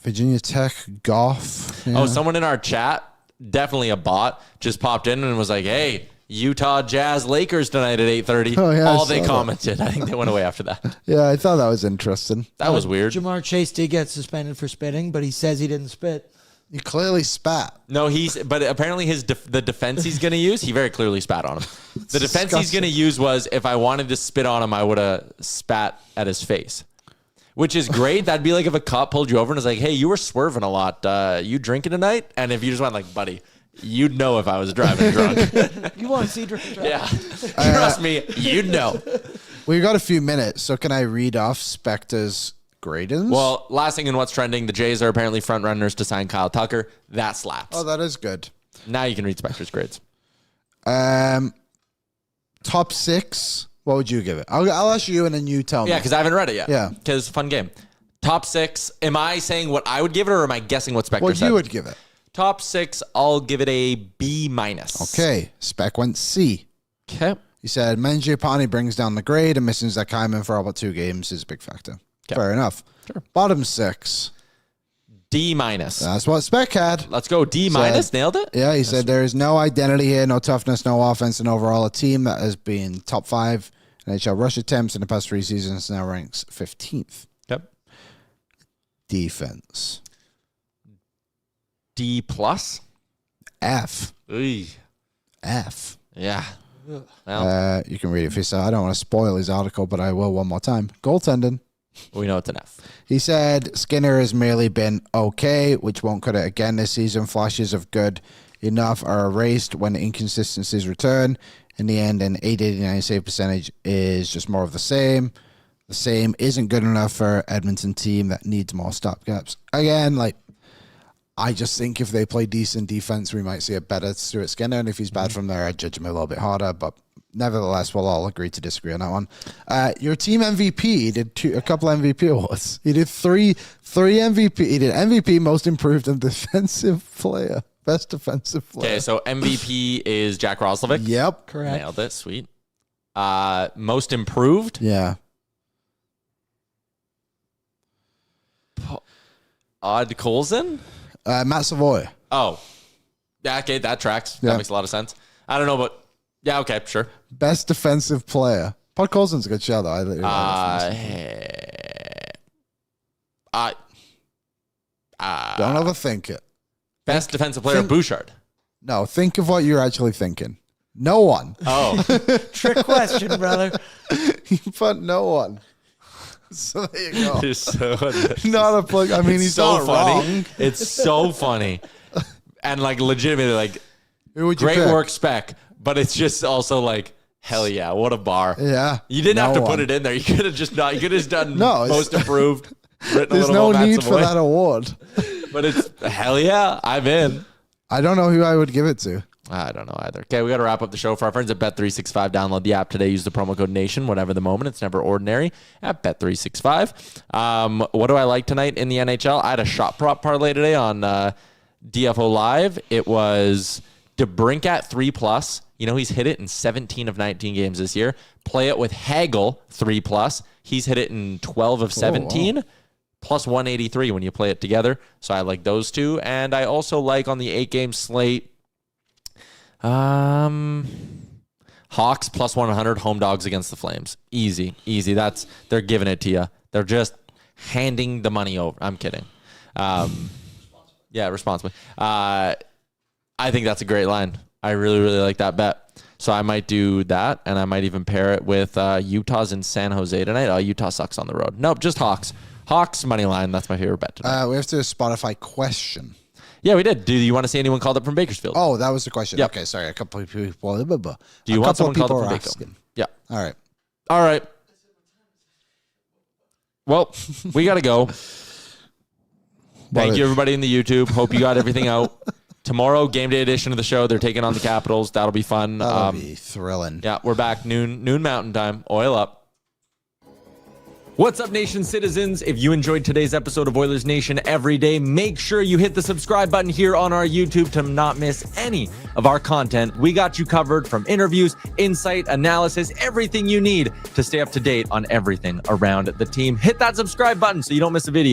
Virginia Tech, Goff. Yeah. Oh, someone in our chat, definitely a bot, just popped in and was like, hey, Utah Jazz Lakers tonight at 8:30. Oh, yeah, all I they saw commented. I think they went away after that. Yeah, I thought that was interesting. That was weird. Jamar Chase did get suspended for spitting, but he says he didn't spit. He clearly spat. No, but apparently the defense he's going to use, he very clearly spat on him. The defense he's going to use was, if I wanted to spit on him, I would have spat at his face, which is great. That'd be like if a cop pulled you over and was like, hey, you were swerving a lot. You drinking tonight? And if you just went like, buddy, you'd know if I was driving drunk. You want to see drunk drive? Yeah. Trust me, you'd know. We've got a few minutes, so can I read off Spector's gradings? Well, last thing in what's trending, the Jays are apparently front runners to sign Kyle Tucker. That slaps. Oh, that is good. Now you can read Spector's grades. Top 6. What would you give it? I'll ask you and then you tell me. Yeah, because I haven't read it yet. Yeah. Because fun game. Top 6. Am I saying what I would give it, or am I guessing what Spector What said? you would give it? Top 6, I'll give it a B-. Okay. Spec went C. Okay. He said, Mangiapane brings down the grade and missing Zach Hyman for about 2 games is a big factor. Okay. Fair enough. Sure. Bottom 6. D-. That's what Spec had. Let's go. D-. Nailed it? Yeah, he said there is no identity here, no toughness, no offense, and overall a team that has been top 5 NHL rush attempts in the past 3 seasons now ranks 15th. Yep. Defense. D+. F. Oy. F. Yeah. Well, You can read it for yourself. I don't want to spoil his article, but I will one more time. Goaltending. we know it's an F. He said Skinner has merely been okay, which won't cut it again this season. Flashes of good enough are erased when inconsistencies return. In the end, an 889 save percentage is just more of the same. The same isn't good enough for Edmonton team that needs more stopgaps. Again, I just think if they play decent defense, we might see a better Stuart Skinner. And if he's bad from there, I'd judge him a little bit harder. But nevertheless, we'll all agree to disagree on that one. Your team MVP did a couple MVP awards. He did three MVP. He did MVP, most improved, and defensive player, best defensive player. Okay, so MVP is Jack Roslovic. Yep. Correct. Nailed it. Sweet. Most improved? Yeah. Odd Colson? Matt Savoie. Oh. Yeah, okay, that tracks. Yeah. That makes a lot of sense. I don't know, but yeah, okay, sure. Best defensive player. Pod Colson's a good show, though. Don't overthink it. Best defensive player, Bouchard. No, think of what you're actually thinking. No one. Oh. Trick question, brother. But no one. So there you go. It's so, Not a plug. I mean, he's so not funny. wrong. It's so funny. And legitimately, Who would you great pick? work, Spec. But it's just also hell yeah, what a bar. Yeah. You didn't have to put one. it in there. You could have just not. You could have just done No, it's- most improved. Written a There's little no about Matt need for Savoie. that award. But it's hell yeah, I'm in. I don't know who I would give it to. I don't know either. Okay, we got to wrap up the show. For our friends at Bet365, download the app today. Use the promo code NATION, whatever the moment. It's never ordinary at Bet365. What do I like tonight in the NHL? I had a shot prop parlay today on DFO Live. It was DeBrincat 3+. You know, he's hit it in 17 of 19 games this year. Play it with Hagel 3+. He's hit it in 12 of 17. wow. Plus 183 when you play it together. So I like those two. And I also like on the 8-game slate, Hawks plus 100, home dogs against the Flames. Easy. They're giving it to you. They're just handing the money over. I'm kidding. Yeah, responsibly. I think that's a great line. I really, really like that bet. So I might do that, and I might even pair it with Utah's in San Jose tonight. Oh, Utah sucks on the road. Nope, just Hawks. Hawks money line. That's my favorite bet tonight. We have to do a Spotify question. Yeah, we did. Do you want to see anyone called up from Bakersfield? Oh, that was the question. Yep. Okay, sorry. A couple of people. Do you want someone called up from Bakersfield? asking. Yeah. All right. All right. Well, we got to go. Thank you, everybody in the YouTube. Hope you got everything out. Tomorrow, game day edition of the show. They're taking on the Capitals. That'll be fun. That'll be thrilling. Yeah, we're back noon Mountain Time. Oil up. What's up, Nation citizens? If you enjoyed today's episode of Oilers Nation Everyday, make sure you hit the subscribe button here on our YouTube to not miss any of our content. We got you covered from interviews, insight, analysis, everything you need to stay up to date on everything around the team. Hit that subscribe button so you don't miss a video.